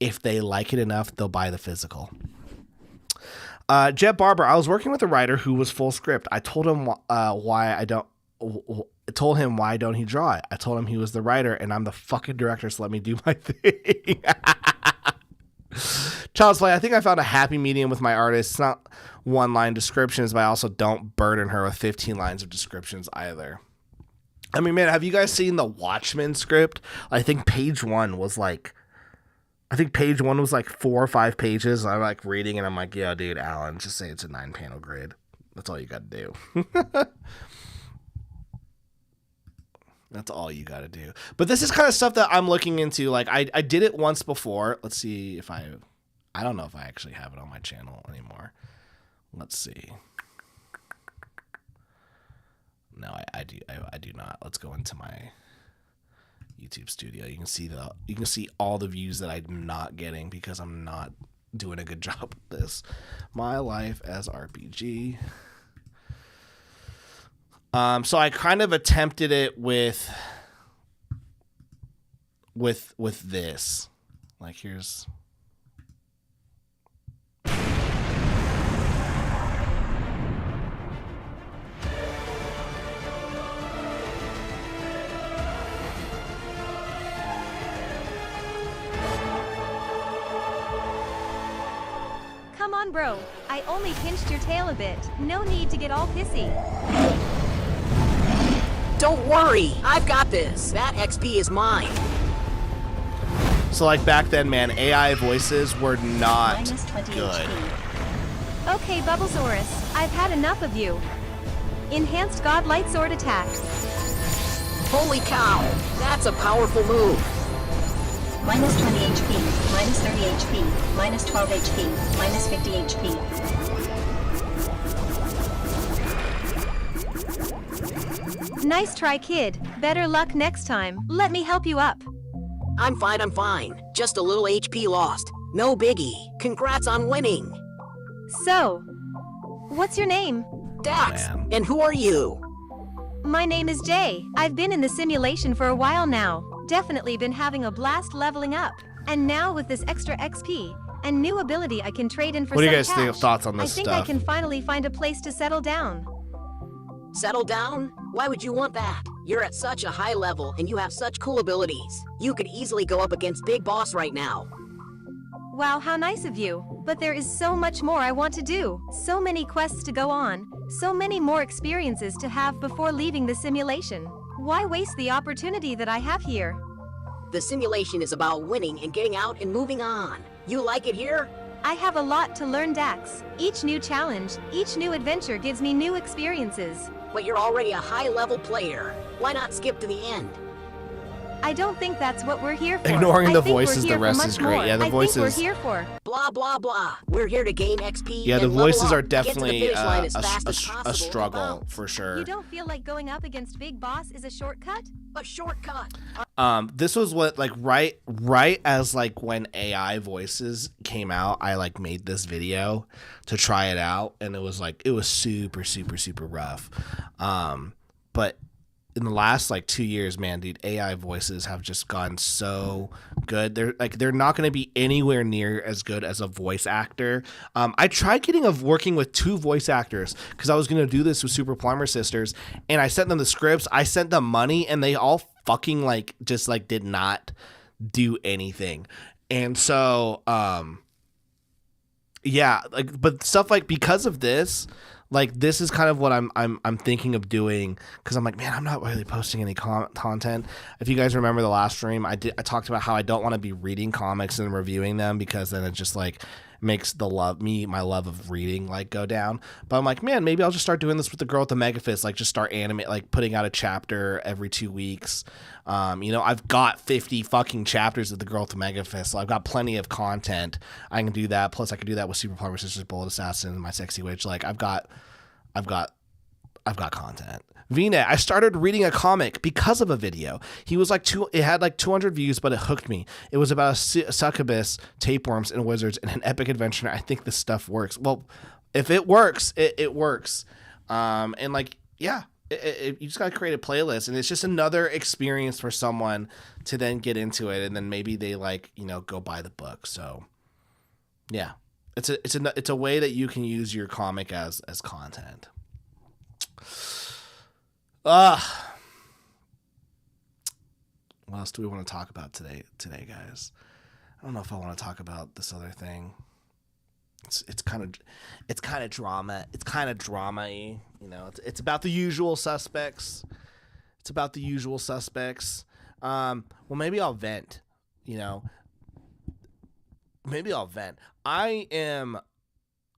If they like it enough, they'll buy the physical. Jet Barber, I was working with a writer who was full script. I told him why don't he draw it? I told him he was the writer and I'm the fucking director, so let me do my thing. Child's Play, I think I found a happy medium with my artist. It's not one-line descriptions, but I also don't burden her with 15 lines of descriptions either. I mean, man, have you guys seen the Watchmen script? I think page one was like 4 or 5 pages. I'm like reading and I'm like, yeah, dude, Alan, just say it's a 9-panel grid. That's all you got to do. That's all you got to do. But this is kind of stuff that I'm looking into. Like I did it once before. Let's see if I don't know if I actually have it on my channel anymore. Let's see. No, I do not. Let's go into my YouTube studio. You can see all the views that I'm not getting because I'm not doing a good job with this. My life as RPG. So I kind of attempted it with this. Like here's Come on, bro. I only pinched your tail a bit. No need to get all pissy. Don't worry, I've got this. That XP is mine. So like back then, man, AI voices were not good. Okay, Bubblesaurus, I've had enough of you. Enhanced God Light Sword attack. Holy cow, that's a powerful move. Minus 20 HP, minus 30 HP, minus 12 HP, minus 50 HP. Nice try, kid. Better luck next time. Let me help you up. I'm fine. Just a little HP lost. No biggie. Congrats on winning. So, what's your name? Dax, Man. and who are you? My name is Jay. I've been in the simulation for a while now. Definitely been having a blast leveling up. And now with this extra XP and new ability I can trade in for What do some you guys think? cash, Thoughts on this I think stuff? I can finally find a place to settle down. Settle down? Why would you want that? You're at such a high level and you have such cool abilities. You could easily go up against Big Boss right now. Wow, how nice of you. But there is so much more I want to do. So many quests to go on. So many more experiences to have before leaving the simulation. Why waste the opportunity that I have here? The simulation is about winning and getting out and moving on. You like it here? I have a lot to learn, Dax. Each new challenge, each new adventure gives me new experiences. But you're already a high-level player. Why not skip to the end? I don't think that's what we're here for. Ignoring the I think we're voices, here the for rest much is great. more. Yeah, the I voices- think we're here for. Blah, blah, blah. We're here to gain XP Yeah, the and level voices up. are Get to the definitely finish line as a fast as possible. struggle for sure. You don't feel like going up against Big Boss is a shortcut? A shortcut. This was what like right as like when AI voices came out, I like made this video to try it out, and it was super rough. But in the last like 2 years, man, dude, AI voices have just gotten so good. They're not going to be anywhere near as good as a voice actor. I tried working with 2 voice actors because I was going to do this with Super Plumber Sisters, and I sent them the scripts, I sent them money, and they all fucking just did not do anything. And so yeah, like, but stuff like, because of this, like, this is kind of what I'm thinking of doing, because I'm like, man, I'm not really posting any content. If you guys remember the last stream, I talked about how I don't want to be reading comics and reviewing them, because then it just like makes my love of reading like go down. But I'm like, man, maybe I'll just start doing this with the girl with the mega fist, like just start like putting out a chapter every 2 weeks. You know, I've got 50 fucking chapters of the girl with the mega fist, so I've got plenty of content. I can do that. Plus I can do that with Super Power Sisters, Bullet Assassin, and my Sexy Witch. Like, I've got content. VNet, I started reading a comic because of a video. He was like it had like 200 views, but it hooked me. It was about a succubus, tapeworms, and wizards, and an epic adventure. I think this stuff works. Well, if it works, it works. And like, yeah, you just gotta create a playlist, and it's just another experience for someone to then get into it, and then maybe they like, you know, go buy the book. So, yeah, it's a way that you can use your comic as content. What else do we want to talk about today, guys? I don't know if I want to talk about this other thing. It's kind of drama. It's kind of drama-y, you know. It's about the usual suspects. Well, maybe I'll vent, you know. I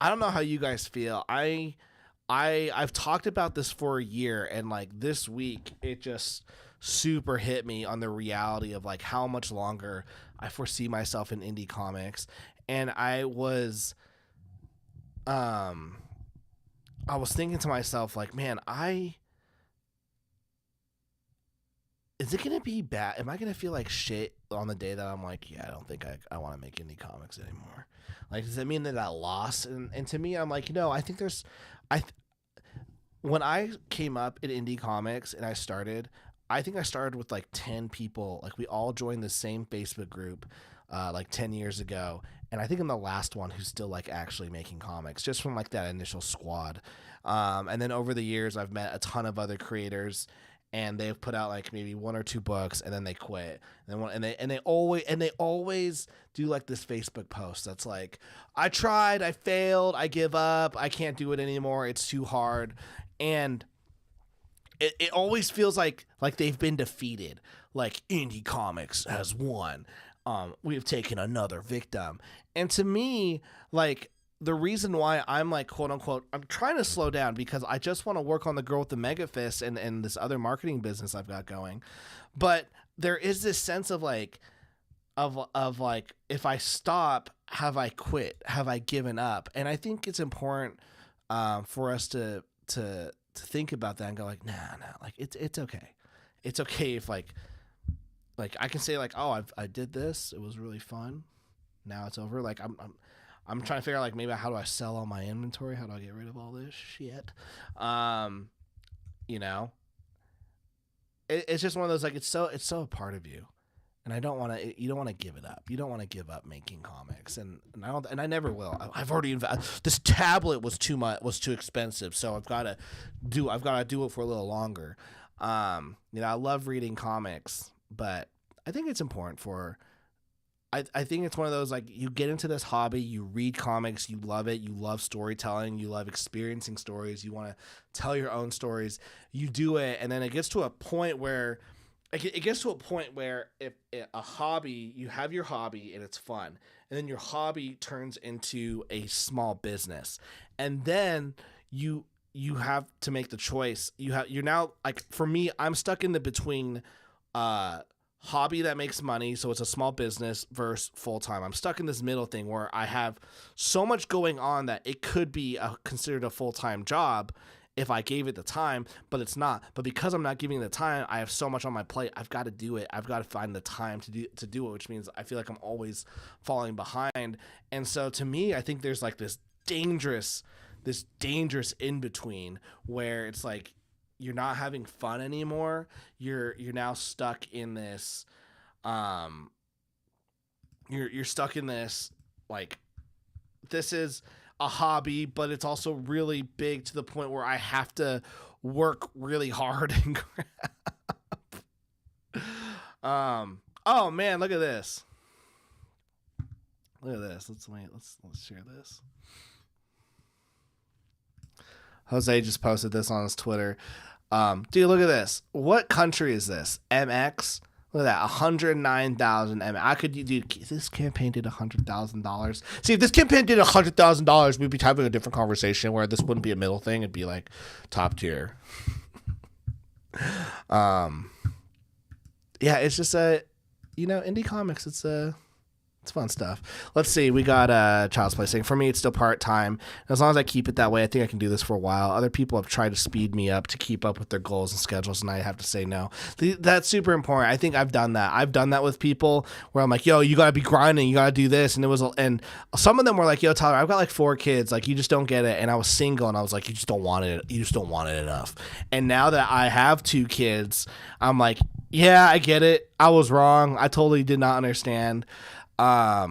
don't know how you guys feel. I've talked about this for a year, and like this week it just super hit me on the reality of like how much longer I foresee myself in indie comics. And I was thinking to myself, like, man, is it gonna be bad? Am I gonna feel like shit on the day that I'm like, yeah, I don't think I want to make indie comics anymore? Like, does that mean that I lost? And to me, I'm like, no, I think there's, when I came up in indie comics and I think I started with like 10 people. Like, we all joined the same Facebook group like 10 years ago. And I think I'm the last one who's still like actually making comics, just from like that initial squad. And then over the years, I've met a ton of other creators, and they've put out like maybe 1 or 2 books, and then they quit. And they always do like this Facebook post that's like, I tried, I failed, I give up, I can't do it anymore, it's too hard. And it always feels like they've been defeated. Like, indie comics has won. We have taken another victim. And to me, like, the reason why I'm like, quote unquote, I'm trying to slow down, because I just want to work on the girl with the mega fist and this other marketing business I've got going. But there is this sense of like, like, if I stop, have I quit? Have I given up? And I think it's important for us to think about that and go like, nah, like, it's okay. It's okay if like I can say like, oh, I did this, it was really fun, now it's over. Like, I'm trying to figure out like, maybe how do I sell all my inventory? How do I get rid of all this shit? You know, it's just one of those, like, it's so a part of you, and you don't want to give it up. You don't want to give up making comics, and I never will. I've already this tablet was too expensive, so I've got to do it for a little longer. You know, I love reading comics, but I think it's important for. I think it's one of those, like, you get into this hobby, you read comics, you love it, you love storytelling, you love experiencing stories, you want to tell your own stories, you do it, and then it gets to a point where if a hobby, you have your hobby and it's fun, and then your hobby turns into a small business, and then you have to make the choice. You're now, like, for me, I'm stuck in the between hobby that makes money, so it's a small business, versus full-time. I'm stuck in this middle thing where I have so much going on that it could be considered a full-time job if I gave it the time, but it's not. But because I'm not giving it the time, I have so much on my plate. I've got to do it. I've got to find the time to do it, which means I feel like I'm always falling behind. And so to me, I think there's like this dangerous in between where it's like, you're not having fun anymore. You're now stuck in this. You're stuck in this, like, this is a hobby, but it's also really big to the point where I have to work really hard and crap. Oh man, look at this. Look at this. Let's share this. Jose just posted this on his Twitter. Dude, look at this. What country is this? MX. Look at that. 109,000 MX. I could do. This campaign did $100,000. See, if this campaign did $100,000, we'd be having a different conversation where this wouldn't be a middle thing. It'd be like top tier. Yeah, it's just indie comics. It's fun stuff. Let's see. We got Child's Play saying, for me, it's still part-time. As long as I keep it that way, I think I can do this for a while. Other people have tried to speed me up to keep up with their goals and schedules, and I have to say no. That's super important. I think I've done that. I've done that with people where I'm like, yo, you got to be grinding. You got to do this. And some of them were like, yo, Tyler, I've got like 4 kids. Like, you just don't get it. And I was single, and I was like, you just don't want it. You just don't want it enough. And now that I have 2 kids, I'm like, yeah, I get it. I was wrong. I totally did not understand. I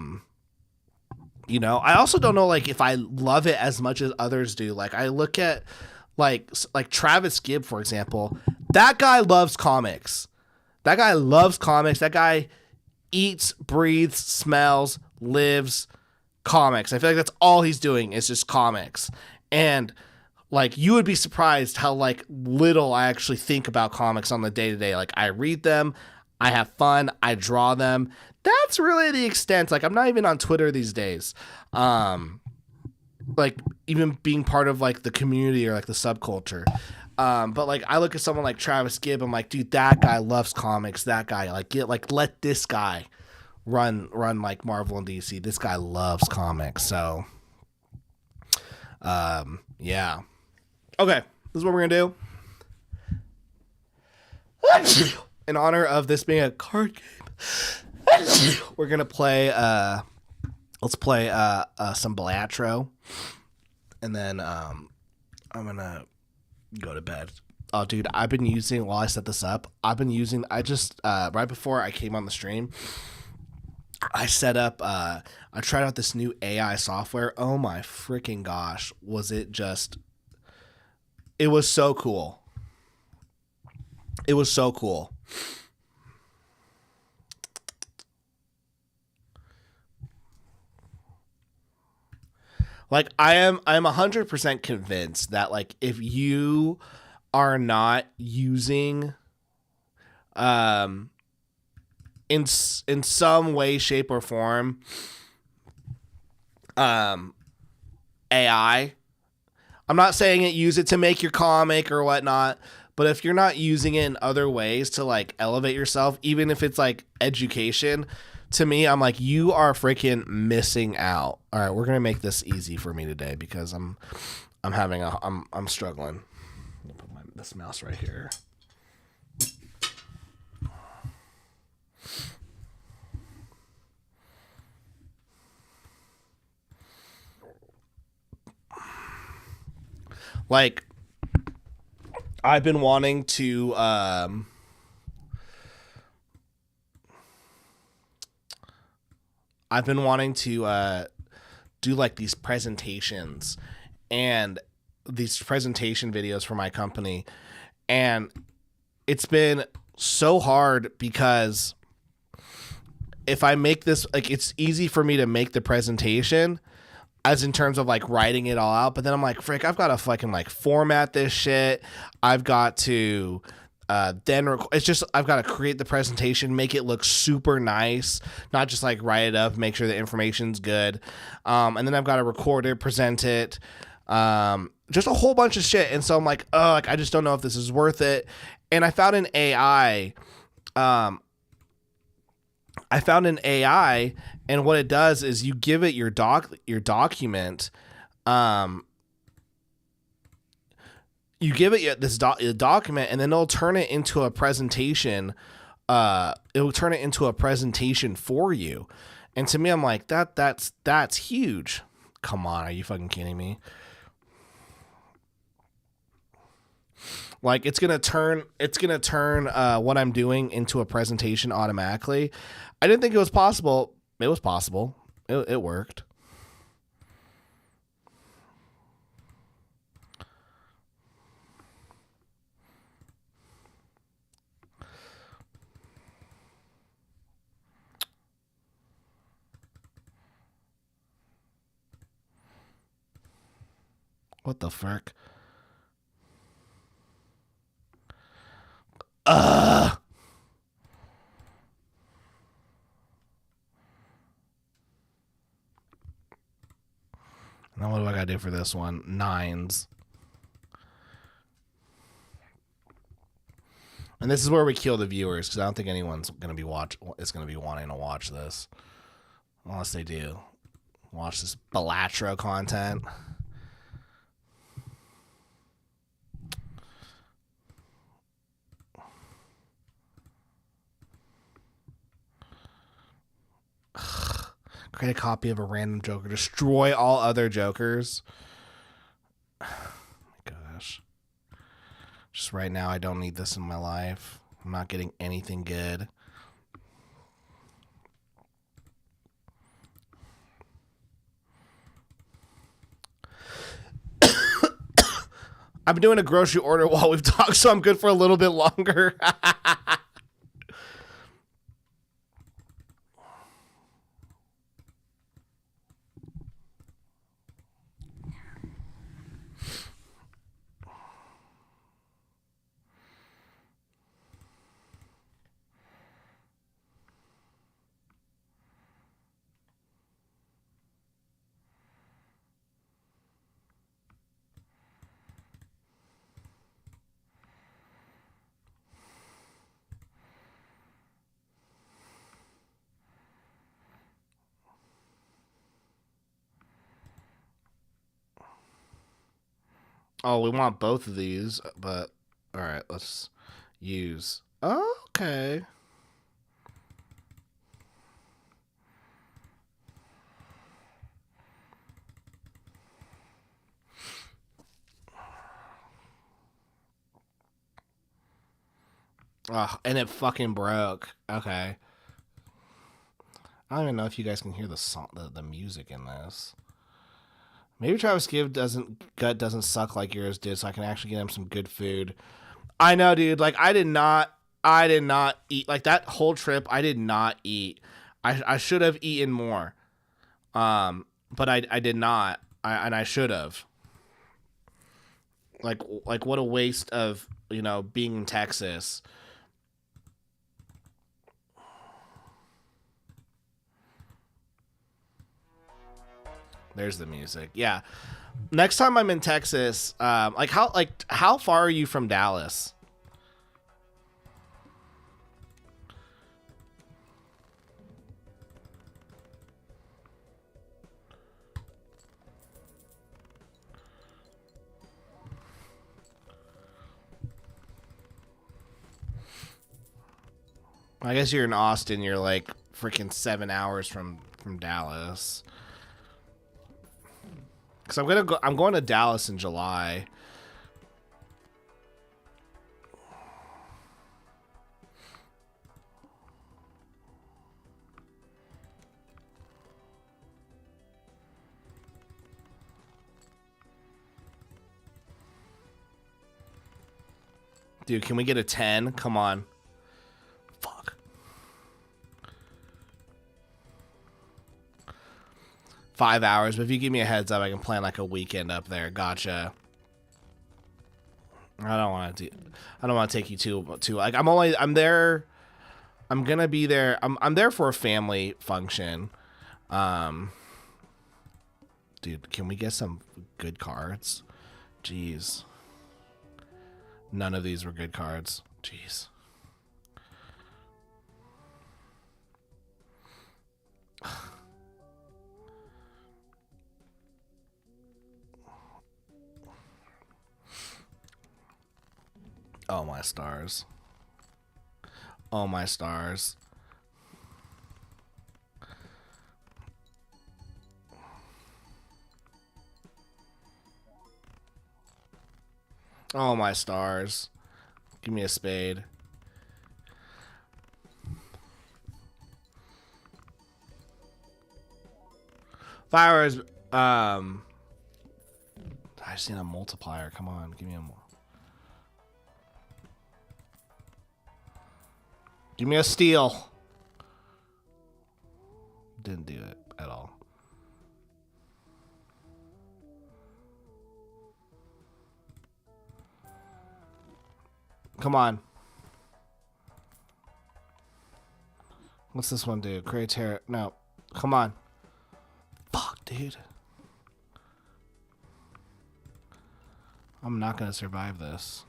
also don't know like if I love it as much as others do. Like I look at like Travis Gibb, for example. That guy loves comics. That guy eats, breathes, smells, lives comics. I feel like that's all he's doing is just comics. And like you would be surprised how like little I actually think about comics on the day-to-day. Like I read them, I have fun, I draw them. That's really the extent. Like I'm not even on Twitter these days. Like even being part of like the community or like the subculture. But like I look at someone like Travis Gibb, I'm like, dude, that guy loves comics. That guy let this guy run like Marvel and DC. This guy loves comics. So yeah. Okay, this is what we're gonna do. In honor of this being a card game, we're gonna play let's play some Balatro, and then I'm gonna go to bed. Oh dude, I've been using, while I set this up, I just right before I came on the stream, I set up I tried out this new AI software. Oh my freaking gosh, it was so cool. It was so cool. Like I'm 100% convinced that like if you are not using in some way, shape, or form AI, I'm not saying use it to make your comic or whatnot, but if you're not using it in other ways to like elevate yourself, even if it's like education, to me, I'm like, you are freaking missing out. All right, we're gonna make this easy for me today because I'm struggling. I'm gonna put this mouse right here. Like, I've been wanting to do like these presentations and these presentation videos for my company, and it's been so hard because if I make this, like, it's easy for me to make the presentation as in terms of like writing it all out, but then I'm like, frick, I've got to fucking like format this shit. I've got to I've got to create the presentation, make it look super nice, not just like write it up, make sure the information's good. And then I've got to record it, present it, just a whole bunch of shit. And so I'm like, oh, like, I just don't know if this is worth it. And I found an AI, and what it does is you give it your document, you give it this document, and then it'll turn it into a presentation. It'll turn it into a presentation for you. And to me, I'm like, that's huge. Come on, are you fucking kidding me? Like, it's gonna turn what I'm doing into a presentation automatically. I didn't think it was possible. It was possible. It worked. What the frick? Now what do I gotta do for this one? 9s. And this is where we kill the viewers, because I don't think anyone's gonna be wanting to watch this. Unless they do. Watch this Balatro content. Create a copy of a random Joker. Destroy all other Jokers. Oh my gosh. Just right now, I don't need this in my life. I'm not getting anything good. I've been doing a grocery order while we've talked, so I'm good for a little bit longer. Oh, we want both of these, but all right, let's use. Oh, okay. Oh, and it fucking broke. Okay. I don't even know if you guys can hear the song, the music in this. Maybe Travis Gibb doesn't suck like yours did, so I can actually get him some good food. I know, dude. Like I did not eat like that whole trip. I did not eat. I should have eaten more. But I did not. I should have. Like what a waste of, being in Texas. There's the music. Yeah. Next time I'm in Texas, how far are you from Dallas? I guess you're in Austin. You're like freaking 7 hours from Dallas. Cause I'm going to Dallas in July. Dude, can we get a 10? Come on. Fuck. $5 hours, but if you give me a heads up, I can plan like a weekend up there. Gotcha. I don't want to take you too like I'm there. I'm gonna be there. I'm there for a family function. Dude, can we get some good cards? Jeez. None of these were good cards. Jeez. Oh my stars. Oh my stars. Oh my stars. Give me a spade. Fires. I just need a multiplier. Come on, give me a more. Give me a steal. Didn't do it at all. Come on. What's this one do? Create terror. No. Come on. Fuck, dude. I'm not gonna survive this.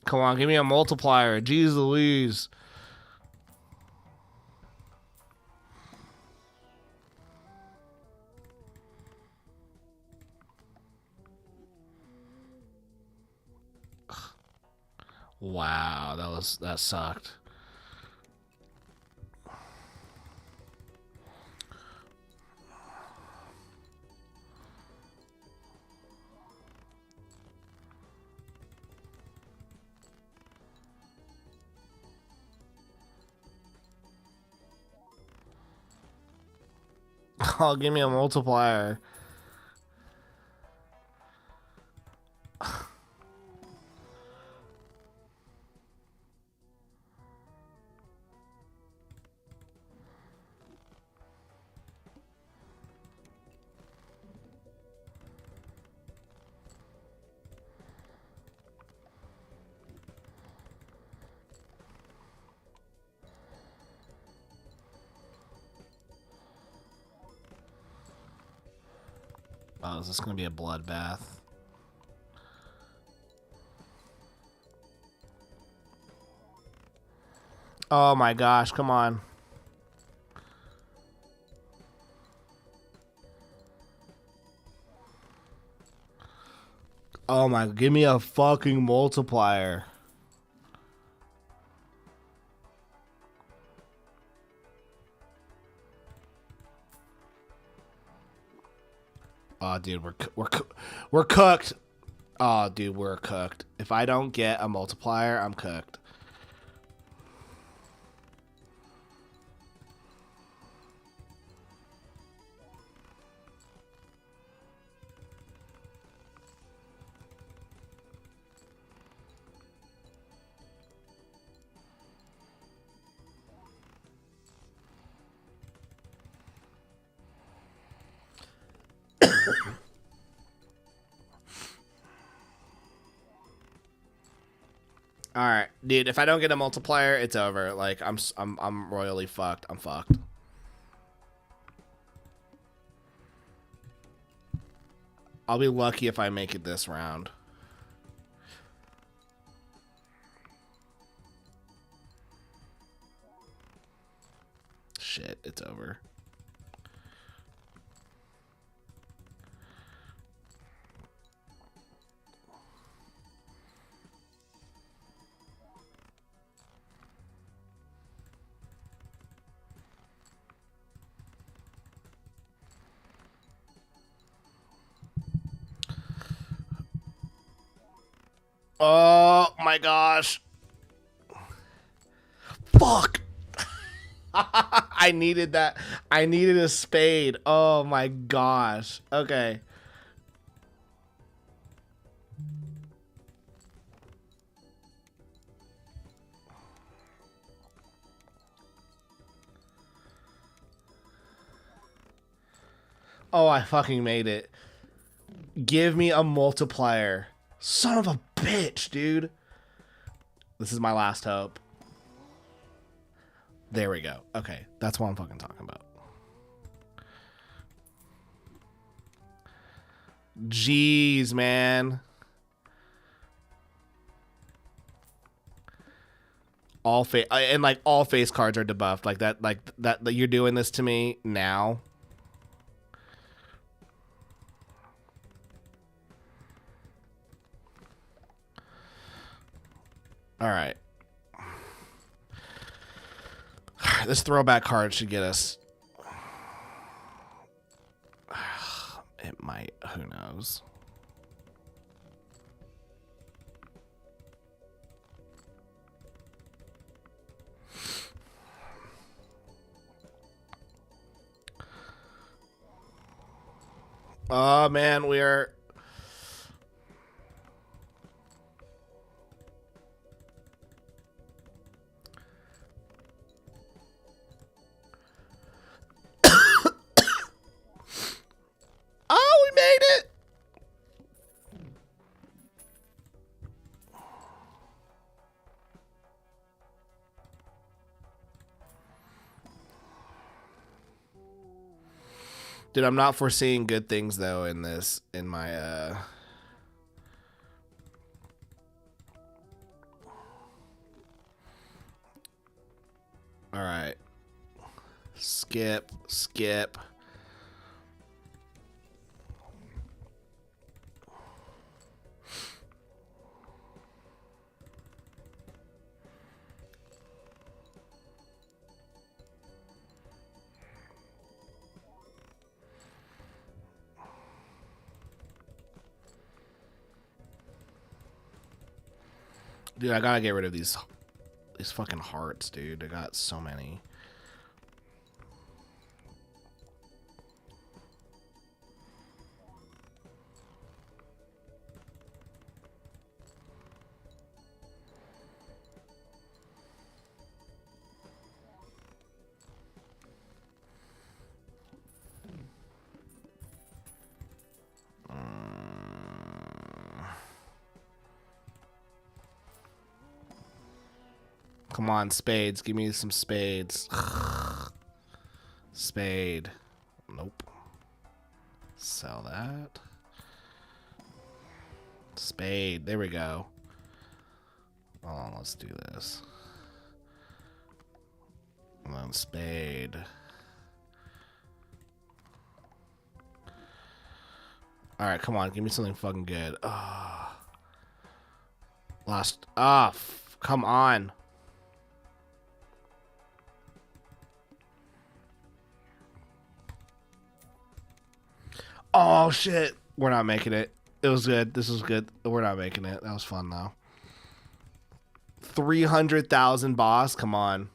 Come on, give me a multiplier. Jeez Louise. Wow, that sucked. Oh, give me a multiplier. Oh, is this gonna be a bloodbath? Oh my gosh, come on. Oh my, give me a fucking multiplier. Oh, dude, we're cooked. Oh, dude, we're cooked. If I don't get a multiplier, I'm cooked. All right, dude. If I don't get a multiplier, it's over. Like I'm royally fucked. I'm fucked. I'll be lucky if I make it this round. Shit, it's over. Oh my gosh. Fuck. I needed that. I needed a spade. Oh my gosh. Okay. Oh, I fucking made it. Give me a multiplier. Son of a bitch, dude. This is my last hope. There we go. Okay, that's what I'm fucking talking about. Jeez, man. All face and like all face cards are debuffed. Like that you're doing this to me now. All right. This throwback card should get us. It might. Who knows? Oh man, we are. Oh, we made it. Dude, I'm not foreseeing good things though in this, in my all right. Skip. Dude, I gotta get rid of these fucking hearts, dude. I got so many. Come on, spades. Give me some spades. Spade. Nope. Sell that. Spade. There we go. Hold on, let's do this. And then spade. Alright, come on. Give me something fucking good. Oh. Lost. Ah, come on. Oh, shit. We're not making it. It was good. This was good. We're not making it. That was fun, though. 300,000 boss? Come on.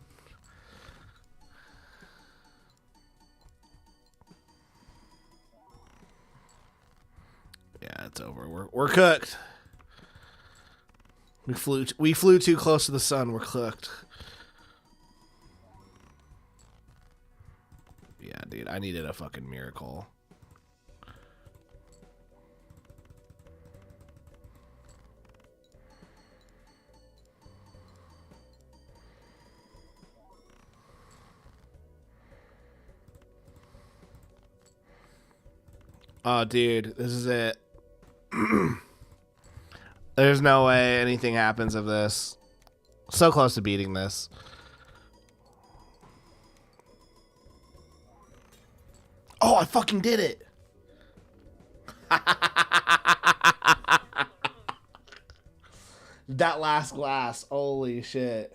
Yeah, it's over. We're cooked. We flew too close to the sun. We're cooked. Yeah, dude. I needed a fucking miracle. Oh, dude, this is it. There's no way anything happens of this. So close to beating this. Oh, I fucking did it. That last glass. Holy shit.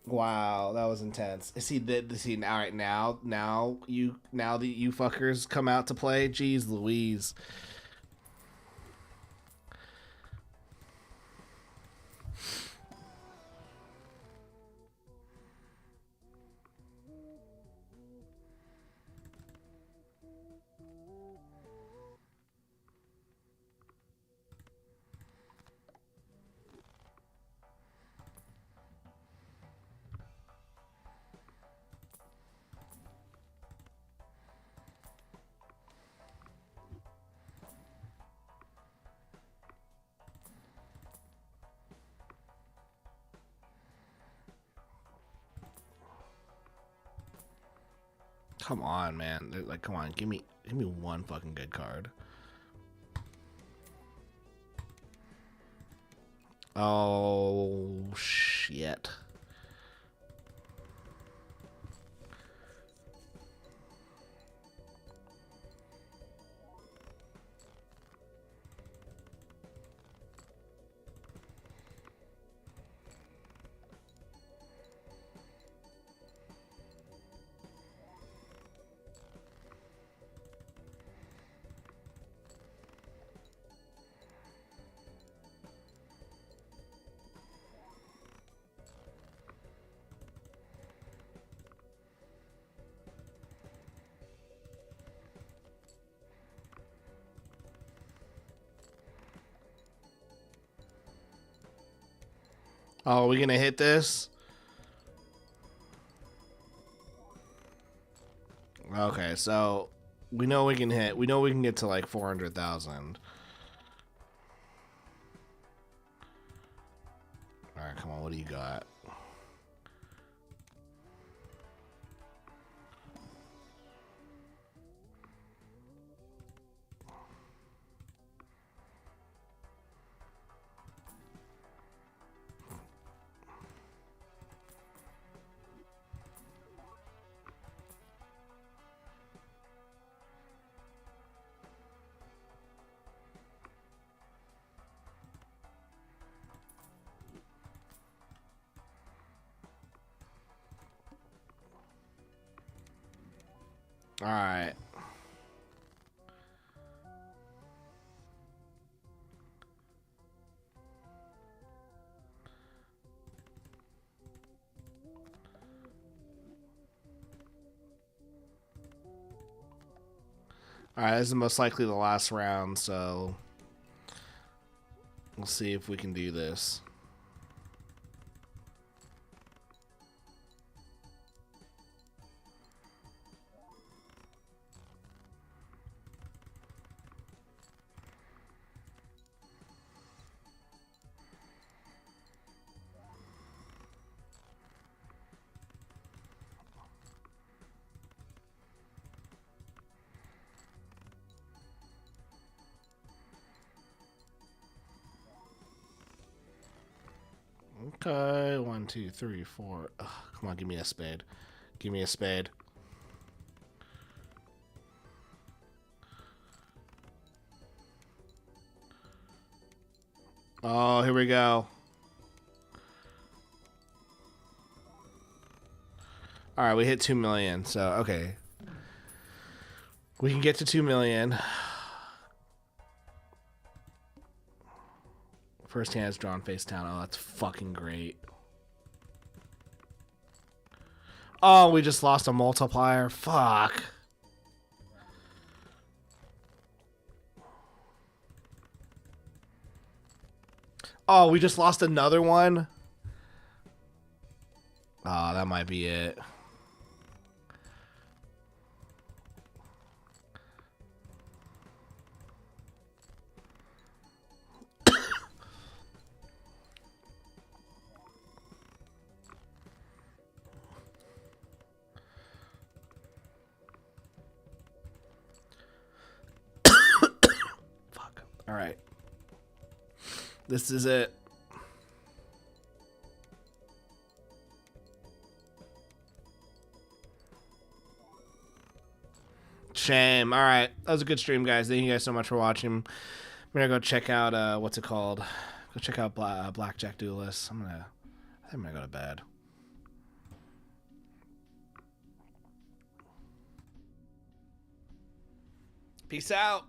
Wow, that was intense. See all right now that you fuckers come out to play. Jeez Louise. Come on, man. They're like, come on, give me one fucking good card. Oh shit. Oh, are we gonna hit this? Okay, so we know we can hit. We know we can get to like 400,000. All right, come on. What do you got? All right. All right, this is most likely the last round, so we'll see if we can do this. Okay, 1, 2, 3, 4. Ugh, come on, give me a spade. Give me a spade. Oh, here we go. All right, we hit 2 million, so okay. We can get to 2 million. First hand is drawn face down. Oh, that's fucking great. Oh, we just lost a multiplier. Fuck. Oh, we just lost another one. Oh, that might be it. Fuck. All right. This is it. Shame. All right. That was a good stream, guys. Thank you guys so much for watching. I'm going to go check out, what's it called? Go check out Blackjack Duelist. I think I'm going to go to bed. Peace out.